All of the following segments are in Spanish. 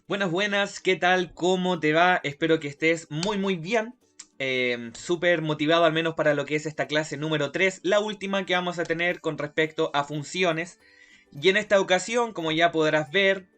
Buenas, buenas, ¿qué tal? ¿Cómo te va? Espero que estés muy bien. Súper motivado al menos para lo que es esta clase número 3, la última que vamos a tener con respecto a funciones. Y en esta ocasión, como ya podrás ver,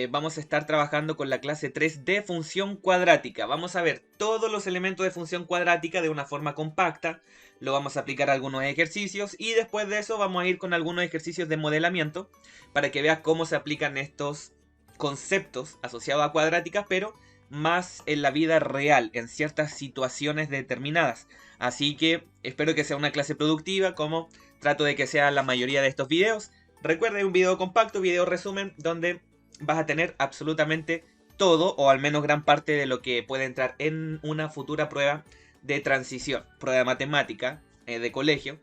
vamos a estar trabajando con la clase 3 de función cuadrática. Vamos a ver todos los elementos de función cuadrática de una forma compacta. Lo vamos a aplicar a algunos ejercicios y después de eso vamos a ir con algunos ejercicios de modelamiento para que veas cómo se aplican estos conceptos asociados a cuadráticas, pero más en la vida real, en ciertas situaciones determinadas. Así que espero que sea una clase productiva, como trato de que sea la mayoría de estos videos. Recuerda, un video compacto, video resumen, donde vas a tener absolutamente todo, o al menos gran parte de lo que puede entrar en una futura prueba de transición, prueba de matemática, de colegio,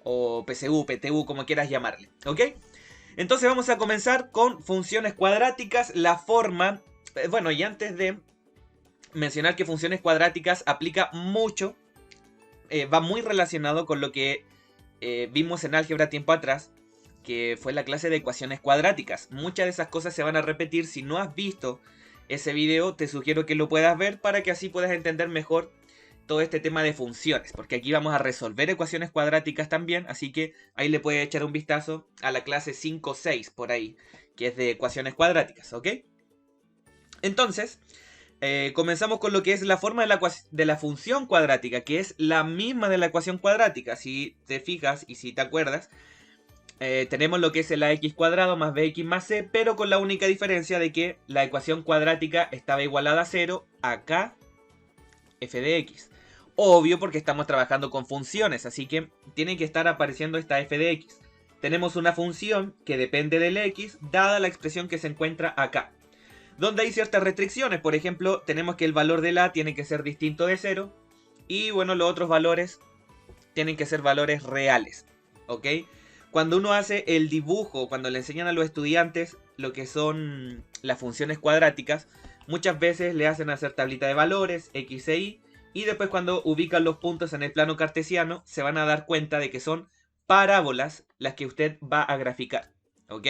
o PSU, PTU, como quieras llamarle. ¿Ok? Entonces vamos a comenzar con funciones cuadráticas, la forma... Bueno, y antes de mencionar que funciones cuadráticas aplica mucho, va muy relacionado con lo que vimos en álgebra tiempo atrás, que fue la clase de ecuaciones cuadráticas. Muchas de esas cosas se van a repetir. Si no has visto ese video, te sugiero que lo puedas ver para que así puedas entender mejor todo este tema de funciones, porque aquí vamos a resolver ecuaciones cuadráticas también, así que ahí le puedes echar un vistazo a la clase 5-6 por ahí, que es de ecuaciones cuadráticas, ¿ok? Entonces, comenzamos con lo que es la forma de la función cuadrática, que es la misma de la ecuación cuadrática. Si te fijas y si te acuerdas, tenemos lo que es el ax cuadrado más bx más c, pero con la única diferencia de que la ecuación cuadrática estaba igualada a 0, acá f de x. Obvio, porque estamos trabajando con funciones, así que tiene que estar apareciendo esta f de x. Tenemos una función que depende del x, dada la expresión que se encuentra acá, donde hay ciertas restricciones. Por ejemplo, tenemos que el valor de la tiene que ser distinto de 0, y bueno, los otros valores tienen que ser valores reales, ¿ok? Cuando uno hace el dibujo, cuando le enseñan a los estudiantes lo que son las funciones cuadráticas, muchas veces le hacen hacer tablita de valores, x e y después cuando ubican los puntos en el plano cartesiano, se van a dar cuenta de que son parábolas las que usted va a graficar, ¿ok?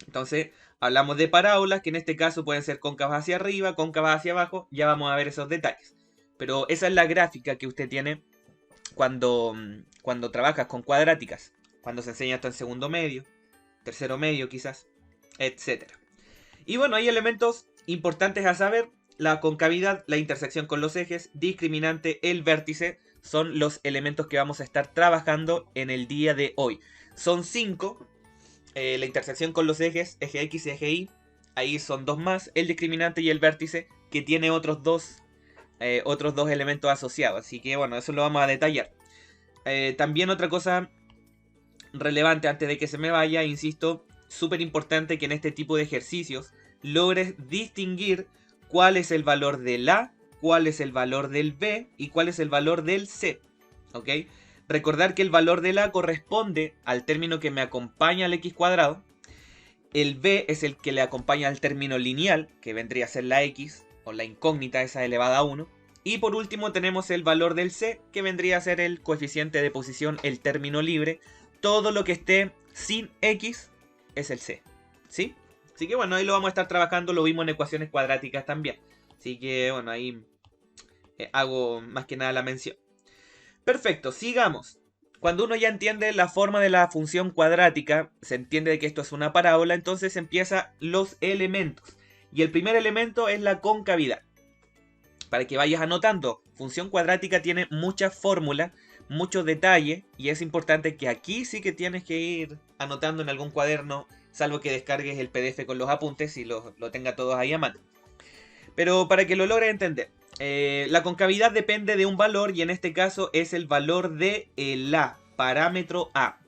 Entonces, hablamos de parábolas, que en este caso pueden ser cóncavas hacia arriba, cóncavas hacia abajo, ya vamos a ver esos detalles. Pero esa es la gráfica que usted tiene cuando trabajas con cuadráticas, cuando se enseña esto en segundo medio, tercero medio quizás, etcétera. Y bueno, hay elementos importantes a saber. La concavidad, la intersección con los ejes, discriminante, el vértice, son los elementos que vamos a estar trabajando en el día de hoy. Son 5. La intersección con los ejes, eje X y eje Y, ahí son 2 más. El discriminante y el vértice, que tiene otros dos elementos asociados. Así que bueno, eso lo vamos a detallar. También otra cosa relevante antes de que se me vaya, insisto, súper importante que en este tipo de ejercicios logres distinguir cuál es el valor del A, cuál es el valor del B y cuál es el valor del C. ¿Ok? Recordar que el valor del A corresponde al término que me acompaña al x cuadrado. El B es el que le acompaña al término lineal, que vendría a ser la x, o la incógnita esa elevada a 1. Y por último tenemos el valor del C, que vendría a ser el coeficiente de posición, el término libre. Todo lo que esté sin x es el C, ¿sí? Así que bueno, ahí lo vamos a estar trabajando, lo vimos en ecuaciones cuadráticas también. Así que bueno, ahí hago más que nada la mención. Perfecto, sigamos. Cuando uno ya entiende la forma de la función cuadrática, se entiende que esto es una parábola, entonces empiezan los elementos. Y el primer elemento es la concavidad. Para que vayas anotando, función cuadrática tiene muchas fórmulas, muchos detalles, y es importante que aquí sí que tienes que ir anotando en algún cuaderno, salvo que descargues el PDF con los apuntes y lo tenga todos ahí a mano. Pero para que lo logres entender, la concavidad depende de un valor y en este caso es el valor de el A, parámetro A.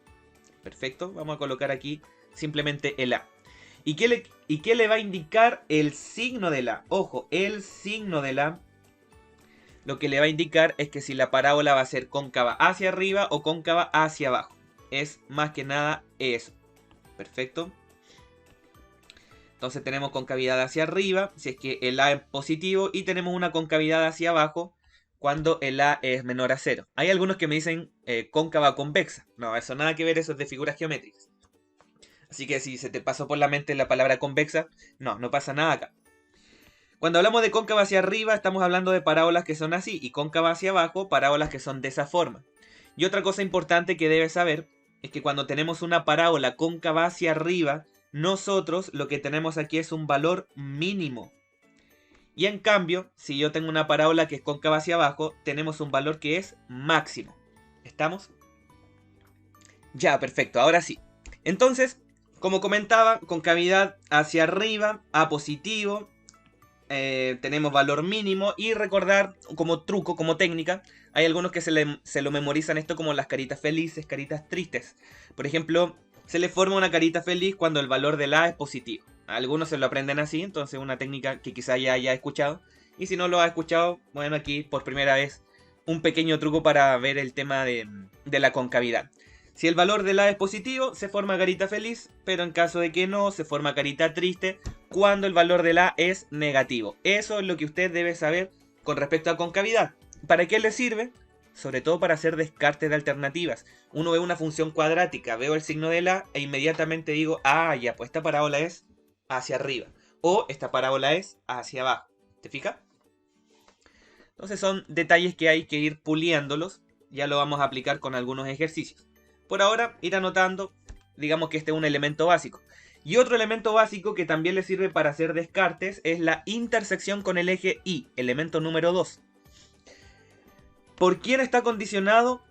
Perfecto, vamos a colocar aquí simplemente el A. ¿Y qué le va a indicar el signo de la? Ojo, el signo de la lo que le va a indicar es que si la parábola va a ser cóncava hacia arriba o cóncava hacia abajo. Es más que nada eso. Perfecto. Entonces tenemos concavidad hacia arriba, si es que el A es positivo, y tenemos una concavidad hacia abajo cuando el A es menor a 0. Hay algunos que me dicen cóncava convexa. No, eso nada que ver, eso es de figuras geométricas. Así que si se te pasó por la mente la palabra convexa, no pasa nada acá. Cuando hablamos de cóncava hacia arriba, estamos hablando de parábolas que son así, y cóncava hacia abajo, parábolas que son de esa forma. Y otra cosa importante que debes saber es que cuando tenemos una parábola cóncava hacia arriba, nosotros lo que tenemos aquí es un valor mínimo. Y en cambio, si yo tengo una parábola que es cóncava hacia abajo, tenemos un valor que es máximo. ¿Estamos? Ya, perfecto, ahora sí. Entonces, como comentaba, concavidad hacia arriba, A positivo, tenemos valor mínimo. Y recordar como truco, como técnica, hay algunos que se lo memorizan esto como las caritas felices, caritas tristes. Por ejemplo, se le forma una carita feliz cuando el valor del A es positivo. Algunos se lo aprenden así, entonces una técnica que quizá ya haya escuchado. Y si no lo ha escuchado, bueno, aquí por primera vez un pequeño truco para ver el tema de la concavidad. Si el valor del A es positivo, se forma carita feliz, pero en caso de que no, se forma carita triste cuando el valor del A es negativo. Eso es lo que usted debe saber con respecto a concavidad. ¿Para qué le sirve? Sobre todo para hacer descarte de alternativas. Uno ve una función cuadrática, veo el signo del A e inmediatamente digo, ah, ya, pues esta parábola es hacia arriba. O esta parábola es hacia abajo. ¿Te fijas? Entonces son detalles que hay que ir puliéndolos. Ya lo vamos a aplicar con algunos ejercicios. Por ahora, ir anotando, digamos que este es un elemento básico. Y otro elemento básico que también le sirve para hacer descartes es la intersección con el eje Y, elemento número 2. ¿Por quién está condicionado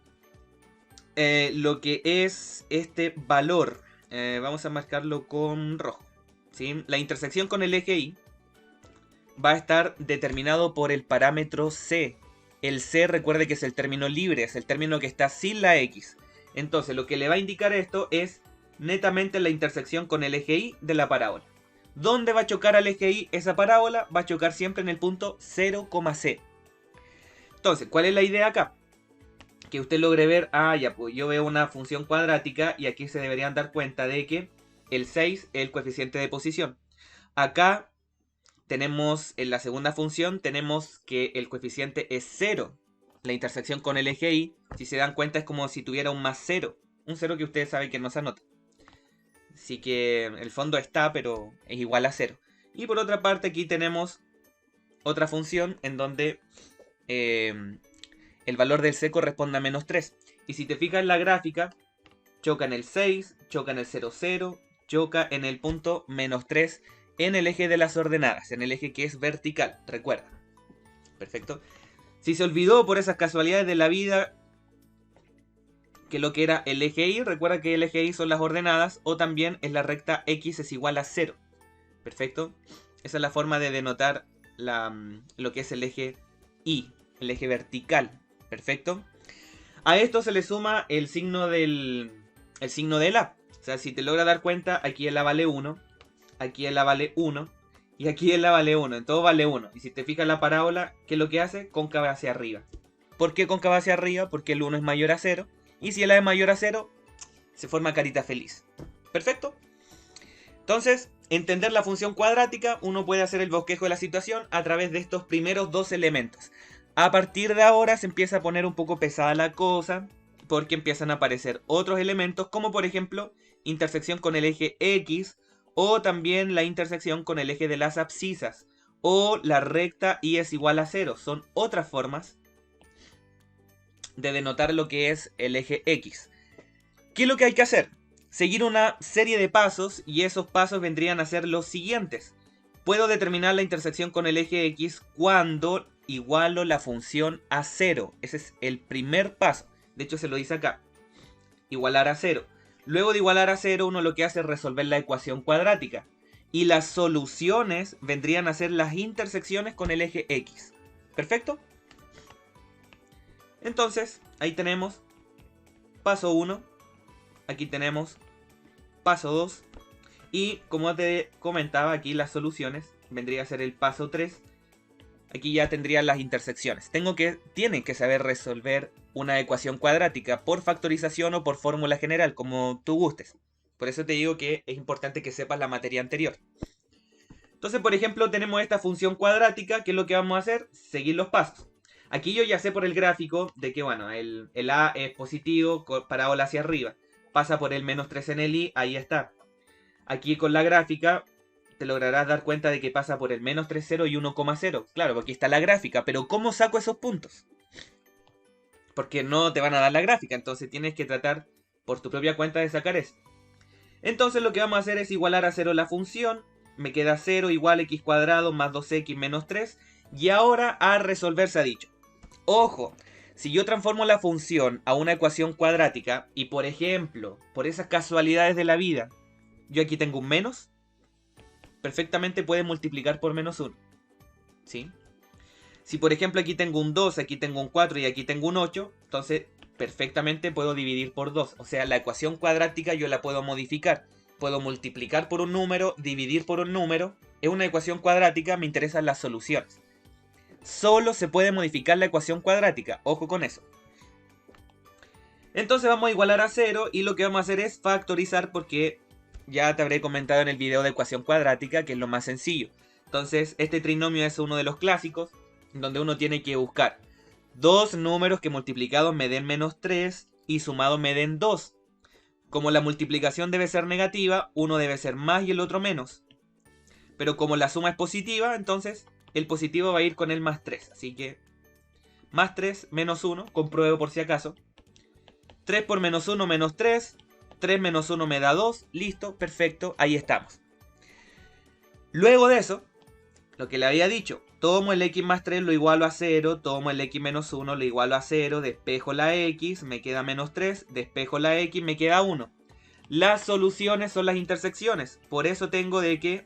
lo que es este valor? Vamos a marcarlo con rojo. ¿Sí? La intersección con el eje Y va a estar determinado por el parámetro C. El C, recuerde que es el término libre, es el término que está sin la X. Entonces, lo que le va a indicar esto es netamente la intersección con el eje Y de la parábola. ¿Dónde va a chocar al eje Y esa parábola? Va a chocar siempre en el punto 0,C. Entonces, ¿cuál es la idea acá? Que usted logre ver, ya, pues yo veo una función cuadrática y aquí se deberían dar cuenta de que el 6 es el coeficiente de posición. Acá tenemos, en la segunda función, tenemos que el coeficiente es 0. La intersección con el eje Y, si se dan cuenta, es como si tuviera un más 0. Un 0 que ustedes saben que no se anota. Así que el fondo está, pero es igual a 0. Y por otra parte, aquí tenemos otra función en donde el valor del C corresponde a menos 3. Y si te fijas en la gráfica, choca en el 6, choca en el 0, 0, choca en el punto menos 3 en el eje de las ordenadas, en el eje que es vertical, recuerda. Perfecto. Si se olvidó por esas casualidades de la vida que lo que era el eje Y, recuerda que el eje Y son las ordenadas, o también es la recta X es igual a 0. Perfecto. Esa es la forma de denotar lo que es el eje Y, el eje vertical. Perfecto. A esto se le suma el signo del A. O sea, si te logra dar cuenta, aquí el A vale 1, aquí el A vale 1, y aquí el A vale 1, en todo vale 1. Y si te fijas la parábola, ¿qué es lo que hace? Cóncava hacia arriba. ¿Por qué cóncava hacia arriba? Porque el 1 es mayor a 0. Y si el A es mayor a 0, se forma carita feliz. ¿Perfecto? Entonces, entender la función cuadrática, uno puede hacer el bosquejo de la situación a través de estos primeros dos elementos. A partir de ahora se empieza a poner un poco pesada la cosa, porque empiezan a aparecer otros elementos, como por ejemplo, intersección con el eje X, o también la intersección con el eje de las abscisas, o la recta Y es igual a 0. Son otras formas de denotar lo que es el eje X. ¿Qué es lo que hay que hacer? Seguir una serie de pasos, y esos pasos vendrían a ser los siguientes. Puedo determinar la intersección con el eje X cuando igualo la función a 0. Ese es el primer paso. De hecho se lo dice acá. Igualar a 0. Luego de igualar a 0 uno lo que hace es resolver la ecuación cuadrática. Y las soluciones vendrían a ser las intersecciones con el eje X. ¿Perfecto? Entonces, ahí tenemos paso 1. Aquí tenemos paso 2. Y como te comentaba, aquí las soluciones vendría a ser el paso 3. Aquí ya tendrían las intersecciones. Tienen que saber resolver una ecuación cuadrática por factorización o por fórmula general, como tú gustes. Por eso te digo que es importante que sepas la materia anterior. Entonces, por ejemplo, tenemos esta función cuadrática. ¿Qué es lo que vamos a hacer? Seguir los pasos. Aquí yo ya sé por el gráfico de que, bueno, el A es positivo, parábola hacia arriba. Pasa por el menos 3 en el Y, ahí está. Aquí con la gráfica te lograrás dar cuenta de que pasa por el menos 3,0 y 1,0. Claro, porque aquí está la gráfica, pero ¿cómo saco esos puntos? Porque no te van a dar la gráfica, entonces tienes que tratar por tu propia cuenta de sacar eso. Entonces lo que vamos a hacer es igualar a 0 la función. Me queda 0 igual x cuadrado más 2x menos 3. Y ahora a resolver se ha dicho. Ojo, si yo transformo la función a una ecuación cuadrática y por ejemplo, por esas casualidades de la vida, yo aquí tengo un menos, perfectamente puede multiplicar por menos 1. ¿Sí? Si por ejemplo aquí tengo un 2, aquí tengo un 4 y aquí tengo un 8, entonces perfectamente puedo dividir por 2. O sea, la ecuación cuadrática yo la puedo modificar. Puedo multiplicar por un número, dividir por un número. Es una ecuación cuadrática, me interesan las soluciones. Solo se puede modificar la ecuación cuadrática, ojo con eso. Entonces vamos a igualar a 0 y lo que vamos a hacer es factorizar porque ya te habré comentado en el video de ecuación cuadrática que es lo más sencillo. Entonces este trinomio es uno de los clásicos donde uno tiene que buscar dos números que multiplicados me den menos 3 y sumados me den 2. Como la multiplicación debe ser negativa, uno debe ser más y el otro menos. Pero como la suma es positiva, entonces el positivo va a ir con el más 3. Así que más 3 menos 1, compruebo por si acaso. 3 por menos 1 menos 3. 3 menos 1 me da 2. Listo, perfecto, ahí estamos. Luego de eso, lo que le había dicho, tomo el x más 3, lo igualo a 0, tomo el x menos 1, lo igualo a 0, despejo la x, me queda menos 3, despejo la x, me queda 1. Las soluciones son las intersecciones, por eso tengo de que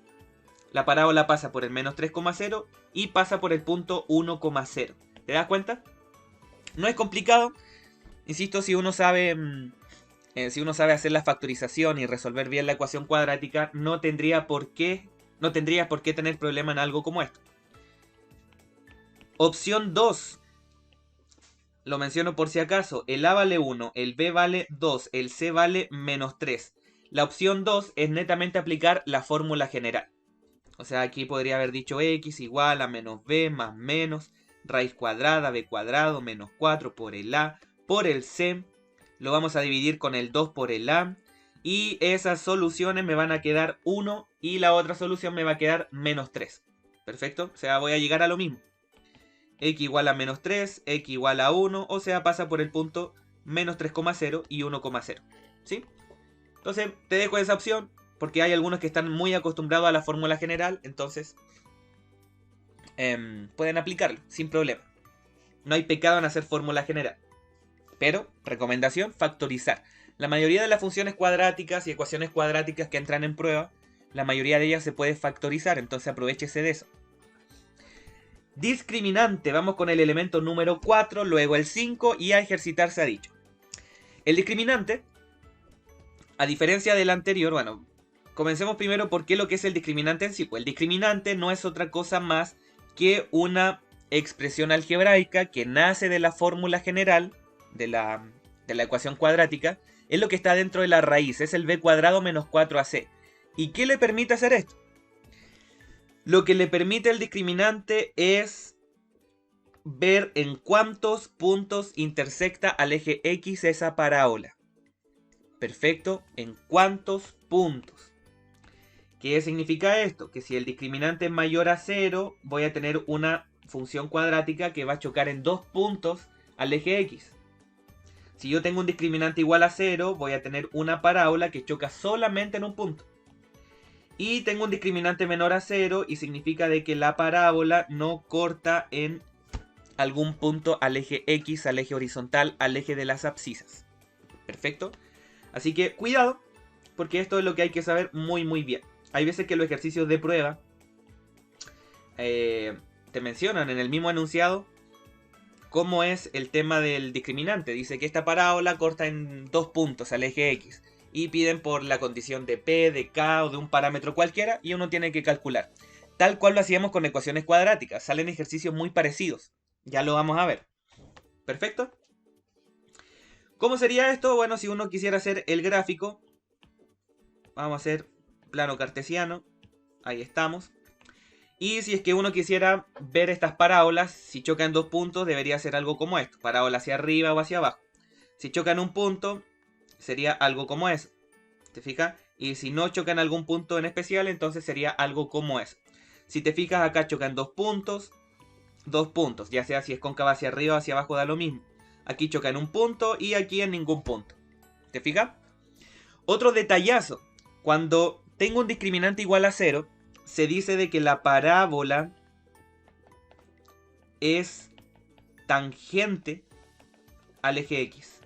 la parábola pasa por el menos 3,0 y pasa por el punto 1,0. ¿Te das cuenta? No es complicado, insisto, si uno sabe hacer la factorización y resolver bien la ecuación cuadrática, no tendrías por qué tener problema en algo como esto. Opción 2. Lo menciono por si acaso. El A vale 1, el B vale 2, el C vale menos 3. La opción 2 es netamente aplicar la fórmula general. O sea, aquí podría haber dicho x igual a menos b más menos raíz cuadrada b cuadrado menos 4 por el A por el C. Lo vamos a dividir con el 2 por el A. Y esas soluciones me van a quedar 1 y la otra solución me va a quedar menos 3. Perfecto, o sea, voy a llegar a lo mismo. X igual a menos 3, X igual a 1, o sea, pasa por el punto menos 3,0 y 1,0. ¿Sí? Entonces, te dejo esa opción, porque hay algunos que están muy acostumbrados a la fórmula general, entonces pueden aplicarlo, sin problema. No hay pecado en hacer fórmula general. Pero, recomendación, factorizar. La mayoría de las funciones cuadráticas y ecuaciones cuadráticas que entran en prueba, la mayoría de ellas se puede factorizar, entonces aprovechese de eso. Discriminante, vamos con el elemento número 4, luego el 5 y a ejercitar se ha dicho. El discriminante, a diferencia del anterior, bueno, comencemos primero por qué lo que es el discriminante en sí. Pues el discriminante no es otra cosa más que una expresión algebraica que nace de la fórmula general de la ecuación cuadrática, es lo que está dentro de la raíz, es el b cuadrado menos 4ac. ¿Y qué le permite hacer esto? Lo que le permite el discriminante es ver en cuántos puntos intersecta al eje X esa parábola. Perfecto, en cuántos puntos. ¿Qué significa esto? Que si el discriminante es mayor a 0, voy a tener una función cuadrática que va a chocar en 2 puntos al eje X. Si yo tengo un discriminante igual a 0, voy a tener una parábola que choca solamente en un punto. Y tengo un discriminante menor a 0 y significa de que la parábola no corta en algún punto al eje X, al eje horizontal, al eje de las abscisas. Perfecto. Así que cuidado, porque esto es lo que hay que saber muy muy bien. Hay veces que los ejercicios de prueba te mencionan en el mismo enunciado cómo es el tema del discriminante. Dice que esta parábola corta en 2 puntos al eje X. Y piden por la condición de P, de K o de un parámetro cualquiera y uno tiene que calcular. Tal cual lo hacíamos con ecuaciones cuadráticas. Salen ejercicios muy parecidos. Ya lo vamos a ver. ¿Perfecto? ¿Cómo sería esto? Bueno, si uno quisiera hacer el gráfico, vamos a hacer plano cartesiano. Ahí estamos. Y si es que uno quisiera ver estas parábolas, si chocan en 2 puntos, debería ser algo como esto. Parábola hacia arriba o hacia abajo. Si chocan en un punto, sería algo como eso. ¿Te fijas? Y si no choca en algún punto en especial, entonces sería algo como eso. Si te fijas, acá chocan dos puntos, ya sea si es cóncava hacia arriba o hacia abajo, da lo mismo. Aquí choca en un punto y aquí en ningún punto. ¿Te fijas? Otro detallazo. Cuando tengo un discriminante igual a 0, se dice de que la parábola es tangente al eje X.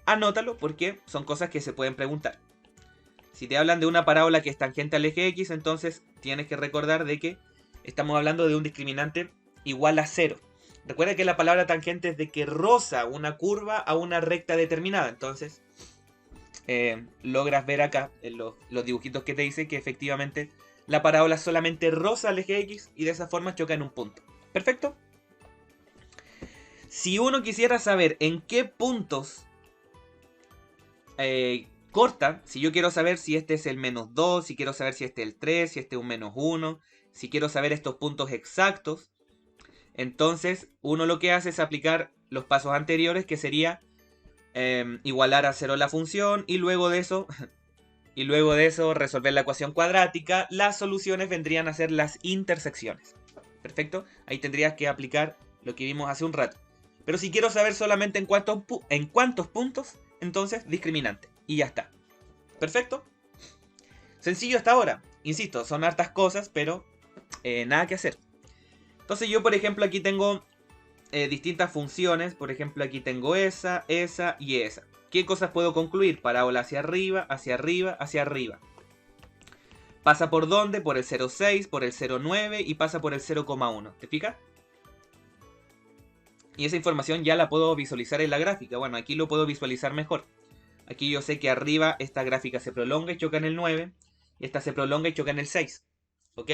Anótalo porque son cosas que se pueden preguntar. Si te hablan de una parábola que es tangente al eje X, entonces tienes que recordar de que estamos hablando de un discriminante igual a 0. Recuerda que la palabra tangente es de que roza una curva a una recta determinada. Entonces, logras ver acá en los dibujitos que te dice que efectivamente la parábola solamente roza al eje X y de esa forma choca en un punto. ¿Perfecto? Si uno quisiera saber en qué puntos corta, si yo quiero saber si este es el -2, si quiero saber si este es el 3, si este es un -1, si quiero saber estos puntos exactos, entonces uno lo que hace es aplicar los pasos anteriores, que sería igualar a 0 la función y luego de eso resolver la ecuación cuadrática. Las soluciones vendrían a ser las intersecciones. Perfecto, ahí tendrías que aplicar lo que vimos hace un rato. Pero si quiero saber solamente en cuántos puntos, entonces discriminante. Y ya está. Perfecto. Sencillo hasta ahora. Insisto, son hartas cosas, pero nada que hacer. Entonces yo, por ejemplo, aquí tengo distintas funciones. Por ejemplo, aquí tengo esa y esa. ¿Qué cosas puedo concluir? Parábola hacia arriba, hacia arriba, hacia arriba. ¿Pasa por dónde? Por el 0,6, por el 0,9 y pasa por el 0,1. ¿Te fijas? Y esa información ya la puedo visualizar en la gráfica. Bueno, aquí lo puedo visualizar mejor. Aquí yo sé que arriba esta gráfica se prolonga y choca en el 9. Y esta se prolonga y choca en el 6. ¿Ok?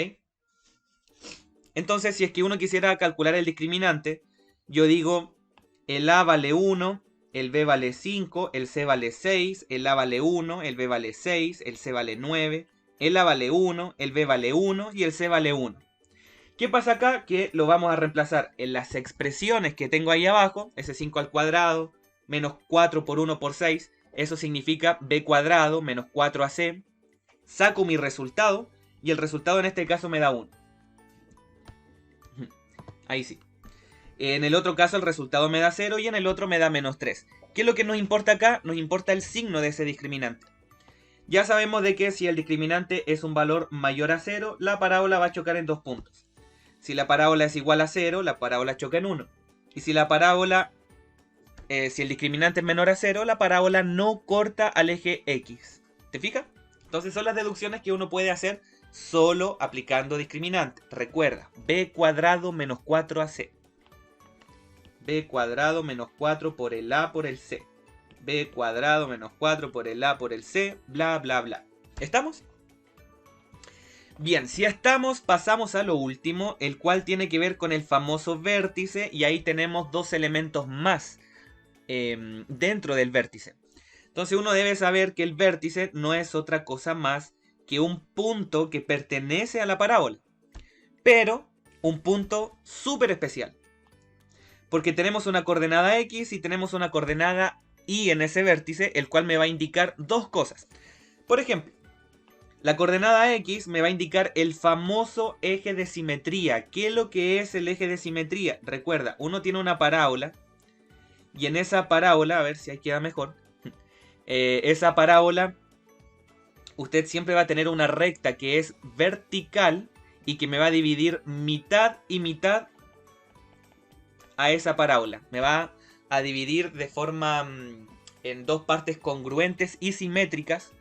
Entonces, si es que uno quisiera calcular el discriminante, yo digo, el A vale 1, el B vale 5, el C vale 6, el A vale 1, el B vale 6, el C vale 9, el A vale 1, el B vale 1 y el C vale 1. ¿Qué pasa acá? Que lo vamos a reemplazar en las expresiones que tengo ahí abajo, ese 5 al cuadrado, menos 4 por 1 por 6, eso significa b cuadrado menos 4ac. Saco mi resultado y el resultado en este caso me da 1. Ahí sí. En el otro caso el resultado me da 0 y en el otro me da menos 3. ¿Qué es lo que nos importa acá? Nos importa el signo de ese discriminante. Ya sabemos de que si el discriminante es un valor mayor a 0, la parábola va a chocar en dos puntos. Si la parábola es igual a 0, la parábola choca en 1. Y si la parábola, si el discriminante es menor a 0, la parábola no corta al eje X. ¿Te fijas? Entonces son las deducciones que uno puede hacer solo aplicando discriminante. Recuerda, b cuadrado menos 4ac. B cuadrado menos 4 por el A por el C. B cuadrado menos 4 por el A por el C, bla bla bla. ¿Estamos? Bien, si estamos, pasamos a lo último, el cual tiene que ver con el famoso vértice, y ahí tenemos dos elementos más dentro del vértice. Entonces uno debe saber que el vértice no es otra cosa más que un punto que pertenece a la parábola, pero un punto súper especial. Porque tenemos una coordenada X y tenemos una coordenada Y en ese vértice, el cual me va a indicar dos cosas. Por ejemplo, la coordenada X me va a indicar el famoso eje de simetría. ¿Qué es lo que es el eje de simetría? Recuerda, uno tiene una parábola y en esa parábola, a ver si ahí queda mejor, esa parábola, usted siempre va a tener una recta que es vertical y que me va a dividir mitad y mitad a esa parábola. Me va a dividir de forma en dos partes congruentes y simétricas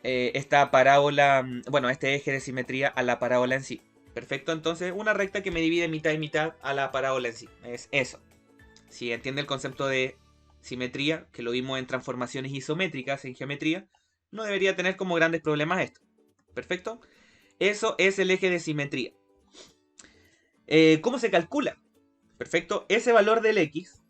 esta parábola, bueno, este eje de simetría a la parábola en sí. Perfecto, entonces una recta que me divide mitad y mitad a la parábola en sí. Es eso. Si entiende el concepto de simetría, que lo vimos en transformaciones isométricas en geometría, no debería tener como grandes problemas esto. Perfecto. Eso es el eje de simetría. ¿Cómo se calcula? Perfecto. Ese valor del X,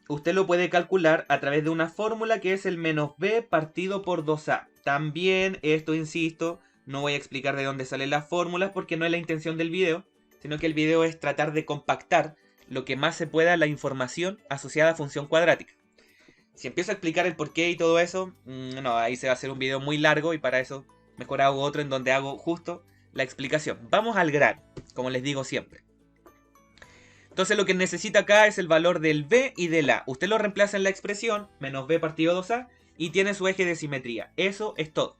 usted lo puede calcular a través de una fórmula que es el menos b partido por 2a. También esto, insisto, no voy a explicar de dónde salen las fórmulas porque no es la intención del video, sino que el video es tratar de compactar lo que más se pueda la información asociada a función cuadrática. Si empiezo a explicar el porqué y todo eso, no, ahí se va a hacer un video muy largo y para eso mejor hago otro en donde hago justo la explicación. Vamos al grano, como les digo siempre. Entonces lo que necesita acá es el valor del b y del a. Usted lo reemplaza en la expresión, menos b partido 2a, y tiene su eje de simetría. Eso es todo.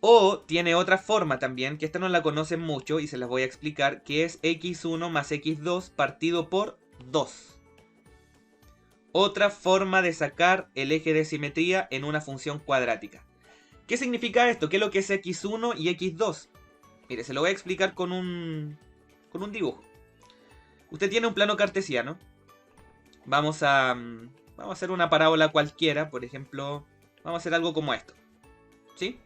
O tiene otra forma también, que esta no la conocen mucho y se las voy a explicar, que es x1 más x2 partido por 2. Otra forma de sacar el eje de simetría en una función cuadrática. ¿Qué significa esto? ¿Qué es lo que es x1 y x2? Mire, se lo voy a explicar con un dibujo. Usted tiene un plano cartesiano. Vamos a hacer una parábola cualquiera, por ejemplo, vamos a hacer algo como esto. ¿Sí?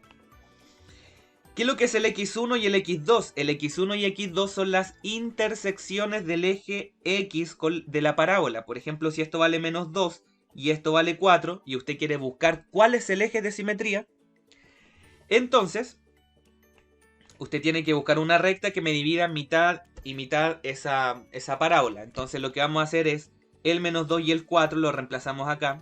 ¿Qué es lo que es el x1 y el x2? El x1 y x2 son las intersecciones del eje x de la parábola. Por ejemplo, si esto vale menos 2 y esto vale 4, y usted quiere buscar cuál es el eje de simetría, entonces usted tiene que buscar una recta que me divida mitad y mitad esa parábola. Entonces lo que vamos a hacer es el menos 2 y el 4 lo reemplazamos acá.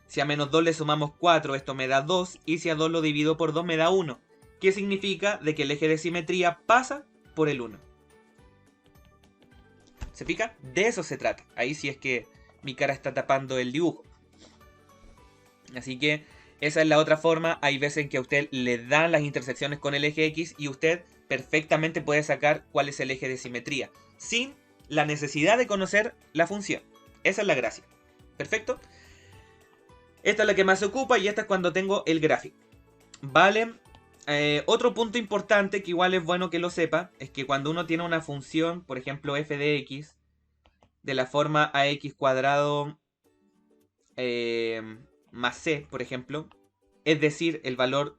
Si a menos 2 le sumamos 4, esto me da 2. Y si a 2 lo divido por 2 me da 1. ¿Qué significa? De que el eje de simetría pasa por el 1. ¿Se pica? De eso se trata. Ahí sí es que mi cara está tapando el dibujo. Así que esa es la otra forma. Hay veces en que a usted le dan las intersecciones con el eje X y usted perfectamente puede sacar cuál es el eje de simetría, sin la necesidad de conocer la función. Esa es la gracia. ¿Perfecto? Esta es la que más se ocupa y esta es cuando tengo el gráfico. Vale. Otro punto importante que igual es bueno que lo sepa es que cuando uno tiene una función, por ejemplo f de x, de la forma ax cuadrado más c, por ejemplo, es decir, el valor,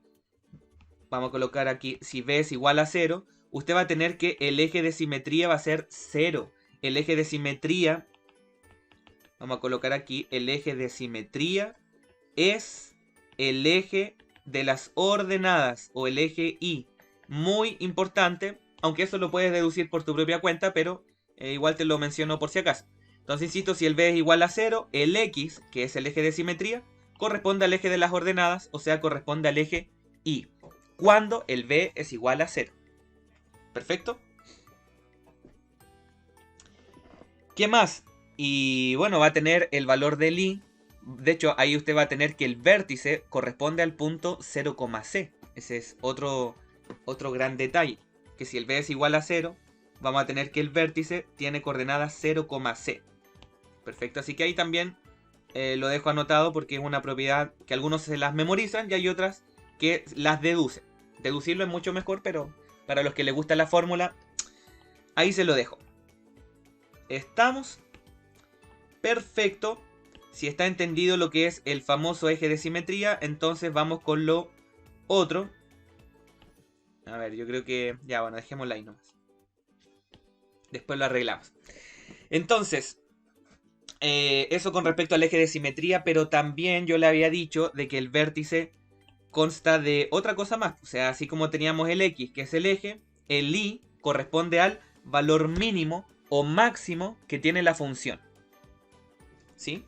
vamos a colocar aquí, si b es igual a 0, usted va a tener que el eje de simetría va a ser 0. El eje de simetría, vamos a colocar aquí, el eje de simetría es el eje de las ordenadas o el eje Y. Muy importante, aunque eso lo puedes deducir por tu propia cuenta, pero igual te lo menciono por si acaso. Entonces, insisto, si el b es igual a 0, el x, que es el eje de simetría, corresponde al eje de las ordenadas, o sea, corresponde al eje Y, cuando el b es igual a 0. ¿Perfecto? ¿Qué más? Y bueno, va a tener el valor del Y. De hecho, ahí usted va a tener que el vértice corresponde al punto 0,c. Ese es otro gran detalle. Que si el b es igual a 0, vamos a tener que el vértice tiene coordenadas 0,c. Perfecto, así que ahí también lo dejo anotado porque es una propiedad que algunos se las memorizan y hay otras que las deducen. Deducirlo es mucho mejor, pero para los que les gusta la fórmula, ahí se lo dejo. ¿Estamos? Perfecto. Si está entendido lo que es el famoso eje de simetría, entonces vamos con lo otro. A ver, yo creo que... ya, bueno, dejémosla ahí nomás. Después lo arreglamos. Entonces, eso con respecto al eje de simetría, pero también yo le había dicho de que el vértice consta de otra cosa más. O sea, así como teníamos el X, que es el eje, el Y corresponde al valor mínimo o máximo que tiene la función. ¿Sí?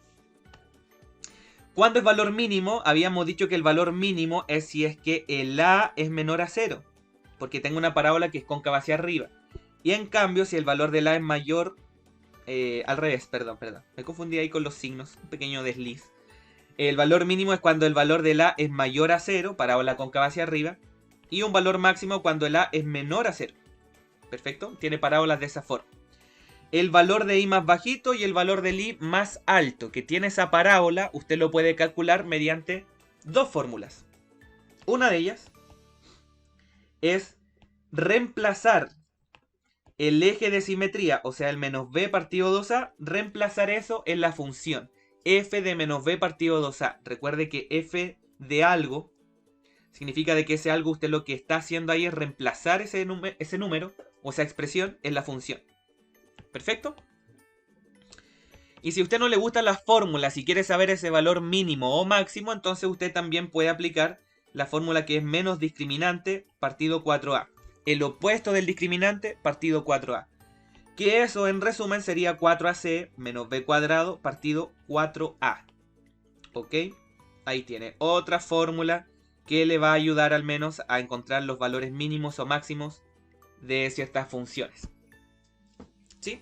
¿Cuándo es valor mínimo? Habíamos dicho que el valor mínimo es si es que el A es menor a 0. Porque tengo una parábola que es cóncava hacia arriba. Y en cambio, si el valor del A es mayor... al revés, perdón. Me confundí ahí con los signos. Un pequeño desliz. El valor mínimo es cuando el valor del A es mayor a 0. Parábola cóncava hacia arriba. Y un valor máximo cuando el A es menor a 0. Perfecto. Tiene parábolas de esa forma. El valor de I más bajito y el valor del I más alto que tiene esa parábola, usted lo puede calcular mediante dos fórmulas. Una de ellas es reemplazar el eje de simetría, o sea el menos b partido 2a, reemplazar eso en la función f de menos b partido 2a. Recuerde que f de algo significa de que ese algo usted lo que está haciendo ahí es reemplazar ese número o esa expresión en la función. ¿Perfecto? Y si a usted no le gustan las fórmulas y quiere saber ese valor mínimo o máximo, entonces usted también puede aplicar la fórmula que es menos discriminante partido 4a. El opuesto del discriminante partido 4a. Que eso en resumen sería 4ac menos b cuadrado partido 4a. ¿Ok? Ahí tiene otra fórmula que le va a ayudar al menos a encontrar los valores mínimos o máximos de ciertas funciones. ¿Sí?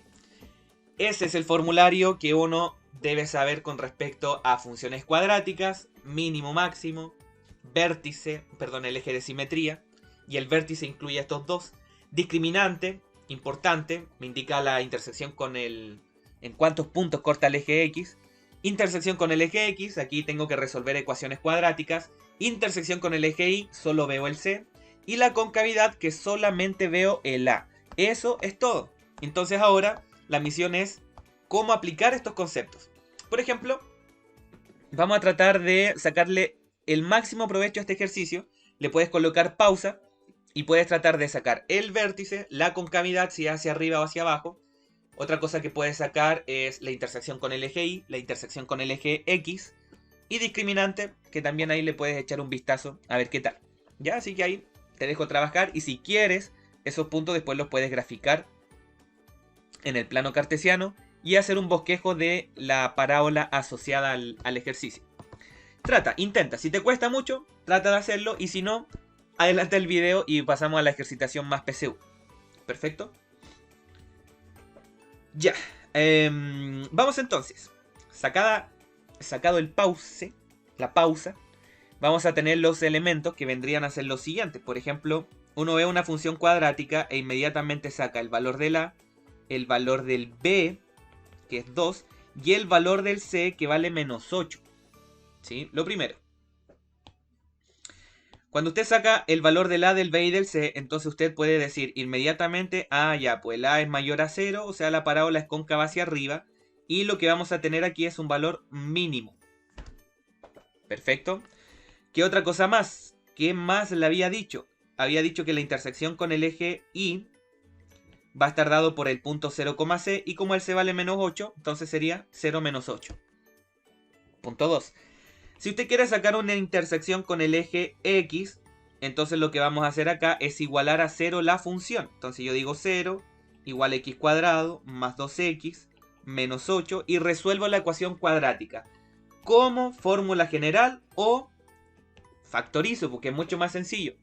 Ese es el formulario que uno debe saber con respecto a funciones cuadráticas, mínimo, máximo, vértice, perdón, el eje de simetría, y el vértice incluye estos dos. Discriminante, importante, me indica la intersección con en cuántos puntos corta el eje X. Intersección con el eje X, aquí tengo que resolver ecuaciones cuadráticas. Intersección con el eje Y, solo veo el C. Y la concavidad, que solamente veo el A. Eso es todo. Entonces ahora la misión es cómo aplicar estos conceptos. Por ejemplo, vamos a tratar de sacarle el máximo provecho a este ejercicio. Le puedes colocar pausa y puedes tratar de sacar el vértice, la concavidad, si hacia arriba o hacia abajo. Otra cosa que puedes sacar es la intersección con el eje Y, la intersección con el eje X y discriminante, que también ahí le puedes echar un vistazo a ver qué tal. Ya, así que ahí te dejo trabajar y si quieres, esos puntos después los puedes graficar en el plano cartesiano y hacer un bosquejo de la parábola asociada al ejercicio. Intenta, si te cuesta mucho, trata de hacerlo y si no, adelanta el video y pasamos a la ejercitación más PSU. ¿Perfecto? Ya, vamos entonces. Sacado el pause, la pausa, vamos a tener los elementos que vendrían a ser los siguientes. Por ejemplo, uno ve una función cuadrática e inmediatamente saca el valor del A, el valor del B, que es 2, y el valor del C, que vale menos 8. ¿Sí? Lo primero. Cuando usted saca el valor del A, del B y del C, entonces usted puede decir inmediatamente, ya, pues el A es mayor a 0, o sea, la parábola es cóncava hacia arriba, y lo que vamos a tener aquí es un valor mínimo. Perfecto. ¿Qué otra cosa más? ¿Qué más le había dicho? Había dicho que la intersección con el eje Y va a estar dado por el punto 0,c, y como el c vale menos 8, entonces sería 0 menos 8. Punto 2. Si usted quiere sacar una intersección con el eje X, entonces lo que vamos a hacer acá es igualar a 0 la función. Entonces yo digo 0 igual a x cuadrado más 2x menos 8 y resuelvo la ecuación cuadrática como fórmula general o factorizo, porque es mucho más sencillo.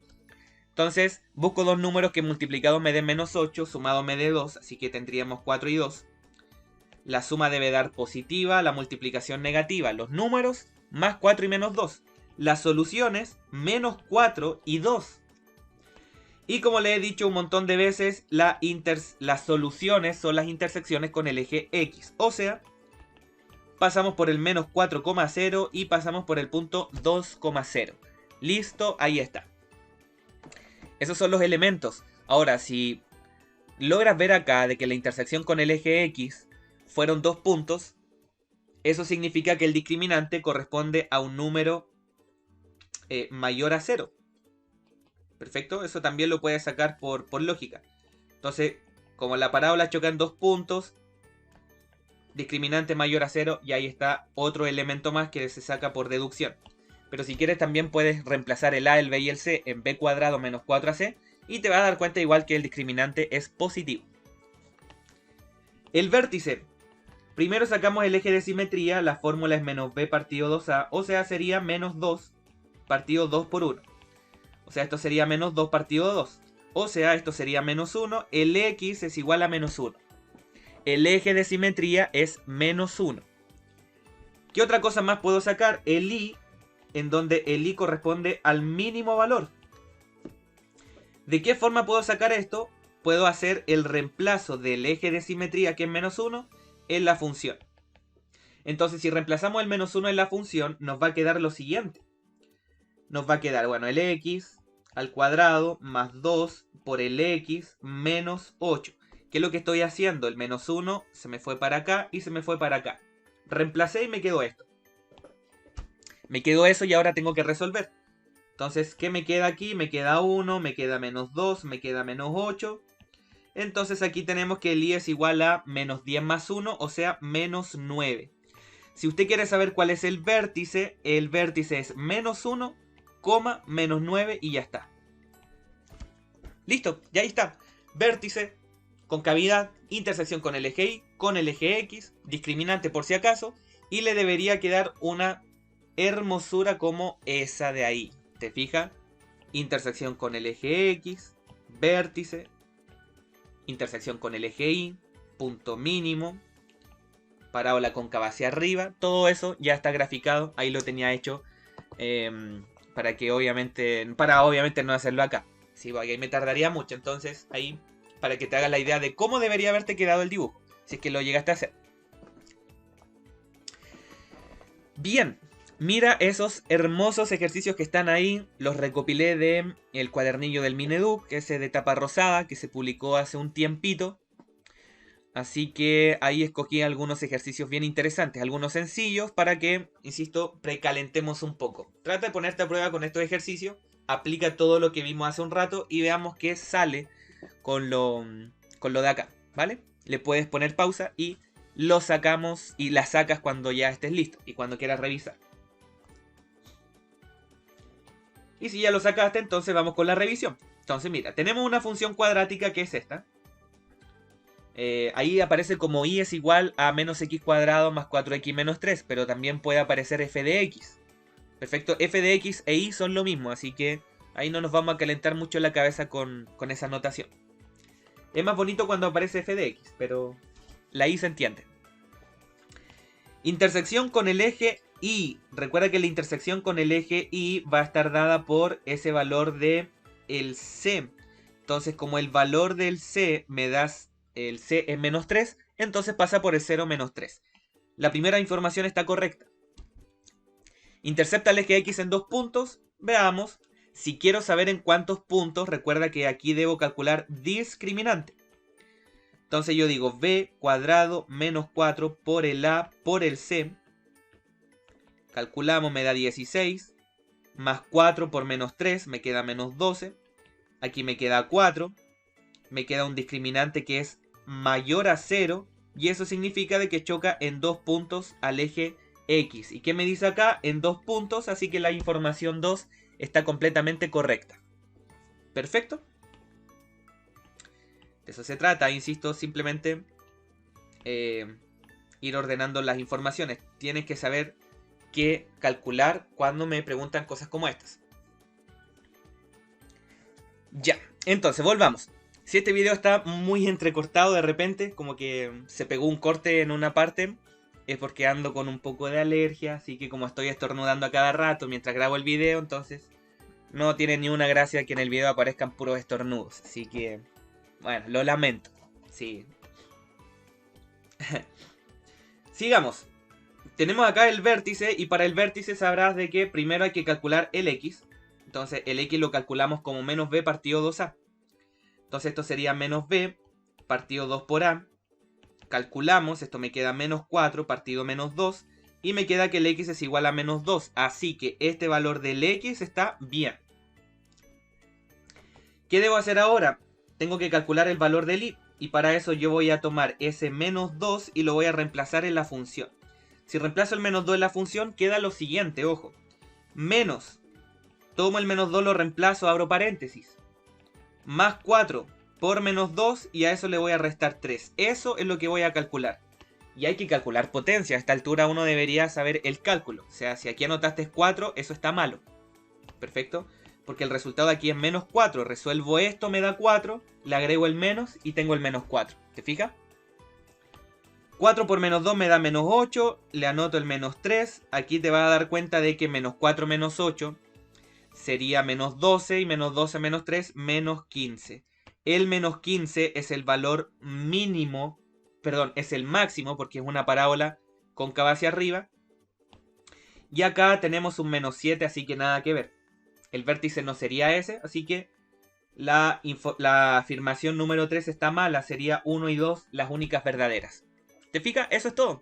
Entonces busco dos números que multiplicados me den menos 8, sumado me dé 2, así que tendríamos 4 y 2. La suma debe dar positiva, la multiplicación negativa. Los números más 4 y menos 2. Las soluciones menos 4 y 2. Y como le he dicho un montón de veces, las soluciones son las intersecciones con el eje X. O sea, pasamos por el menos 4,0 y pasamos por el punto 2,0. Listo, ahí está. Esos son los elementos. Ahora, si logras ver acá de que la intersección con el eje X fueron 2 puntos, eso significa que el discriminante corresponde a un número mayor a 0. Perfecto, eso también lo puedes sacar por lógica. Entonces, como la parábola choca en 2 puntos, discriminante mayor a 0, y ahí está otro elemento más que se saca por deducción. Pero si quieres también puedes reemplazar el A, el B y el C en B cuadrado menos 4AC y te vas a dar cuenta igual que el discriminante es positivo. El vértice. Primero sacamos el eje de simetría, la fórmula es menos B partido 2A, o sea sería menos 2 partido 2 por 1. O sea, esto sería menos 2 partido 2. O sea, esto sería menos 1, el X es igual a menos 1. El eje de simetría es menos 1. ¿Qué otra cosa más puedo sacar? El Y, en donde el Y corresponde al mínimo valor. ¿De qué forma puedo sacar esto? Puedo hacer el reemplazo del eje de simetría, que es menos 1, en la función. Entonces, si reemplazamos el menos 1 en la función, nos va a quedar lo siguiente. Nos va a quedar, bueno, el X al cuadrado más 2 por el X menos 8. ¿Qué es lo que estoy haciendo? El menos 1 se me fue para acá y se me fue para acá. Reemplacé y me quedó esto. Me quedó eso y ahora tengo que resolver. Entonces, ¿qué me queda aquí? Me queda 1, me queda menos 2, me queda menos 8. Entonces aquí tenemos que el Y es igual a menos 10 más 1, o sea, menos 9. Si usted quiere saber cuál es el vértice es menos 1, menos 9 y ya está. Listo, ya ahí está. Vértice, concavidad, intersección con el eje Y, con el eje X, discriminante por si acaso, y le debería quedar una hermosura como esa de ahí. ¿Te fijas? Intersección con el eje X, vértice, intersección con el eje Y, punto mínimo, parábola cóncava hacia arriba, todo eso ya está graficado, ahí lo tenía hecho para obviamente no hacerlo acá. Sí, porque ahí me tardaría mucho, entonces ahí para que te hagas la idea de cómo debería haberte quedado el dibujo, si es que lo llegaste a hacer. Bien, mira esos hermosos ejercicios que están ahí, los recopilé de el cuadernillo del Mineduc, ese de tapa rosada que se publicó hace un tiempito. Así que ahí escogí algunos ejercicios bien interesantes, algunos sencillos para que, insisto, precalentemos un poco. Trata de ponerte a prueba con estos ejercicios, aplica todo lo que vimos hace un rato y veamos qué sale con lo de acá, ¿vale? Le puedes poner pausa y lo sacamos y la sacas cuando ya estés listo y cuando quieras revisar. Y si ya lo sacaste, entonces vamos con la revisión. Entonces mira, tenemos una función cuadrática que es esta. Ahí aparece como y es igual a menos x cuadrado más 4x menos 3, pero también puede aparecer f de x. Perfecto, f de x e y son lo mismo, así que ahí no nos vamos a calentar mucho la cabeza con esa notación. Es más bonito cuando aparece f de x, pero la y se entiende. Intersección con el eje y. Recuerda que la intersección con el eje y va a estar dada por ese valor de el c. Entonces, como el valor del c me das el c es menos 3, entonces pasa por el 0 menos 3. La primera información está correcta. Intercepta el eje X en 2 puntos. Veamos. Si quiero saber en cuántos puntos, recuerda que aquí debo calcular discriminante. Entonces yo digo b cuadrado menos 4 por el a por el c. Calculamos, me da 16. Más 4 por menos 3, me queda menos 12. Aquí me queda 4. Me queda un discriminante que es mayor a 0. Y eso significa de que choca en 2 puntos al eje X. ¿Y qué me dice acá? En 2 puntos, así que la información 2 está completamente correcta. Perfecto. De eso se trata, insisto, simplemente ir ordenando las informaciones. Tienes que saber qué calcular cuando me preguntan cosas como estas. Ya, entonces volvamos. Si este video está muy entrecortado de repente, como que se pegó un corte en una parte, es porque ando con un poco de alergia, así que como estoy estornudando a cada rato mientras grabo el video, entonces no tiene ni una gracia que en el video aparezcan puros estornudos. Así que, bueno, lo lamento. Sí. Sigamos. Tenemos acá el vértice y para el vértice sabrás de que primero hay que calcular el X. Entonces el X lo calculamos como menos b partido 2a. Entonces esto sería menos b partido 2 por a. Calculamos, esto me queda menos 4 partido menos 2. Y me queda que el X es igual a menos 2. Así que este valor del X está bien. ¿Qué debo hacer ahora? Tengo que calcular el valor del Y. Y para eso yo voy a tomar ese menos 2 y lo voy a reemplazar en la función. Si reemplazo el menos 2 en la función, queda lo siguiente, ojo. Menos. Tomo el menos 2, lo reemplazo, abro paréntesis. Más 4 por menos 2 y a eso le voy a restar 3. Eso es lo que voy a calcular. Y hay que calcular potencia. A esta altura uno debería saber el cálculo. O sea, si aquí anotaste 4, eso está malo. Perfecto. Porque el resultado aquí es menos 4. Resuelvo esto, me da 4. Le agrego el menos y tengo el menos 4. ¿Te fijas? 4 por menos 2 me da menos 8. Le anoto el menos 3. Aquí te vas a dar cuenta de que menos 4 menos 8 sería menos 12. Y menos 12 menos 3, menos 15. El menos 15 es el valor mínimo. Perdón, es el máximo porque es una parábola cóncava hacia arriba. Y acá tenemos un menos 7, así que nada que ver. El vértice no sería ese, así que la afirmación número 3 está mala. Sería 1 y 2 las únicas verdaderas. ¿Te fijas? Eso es todo.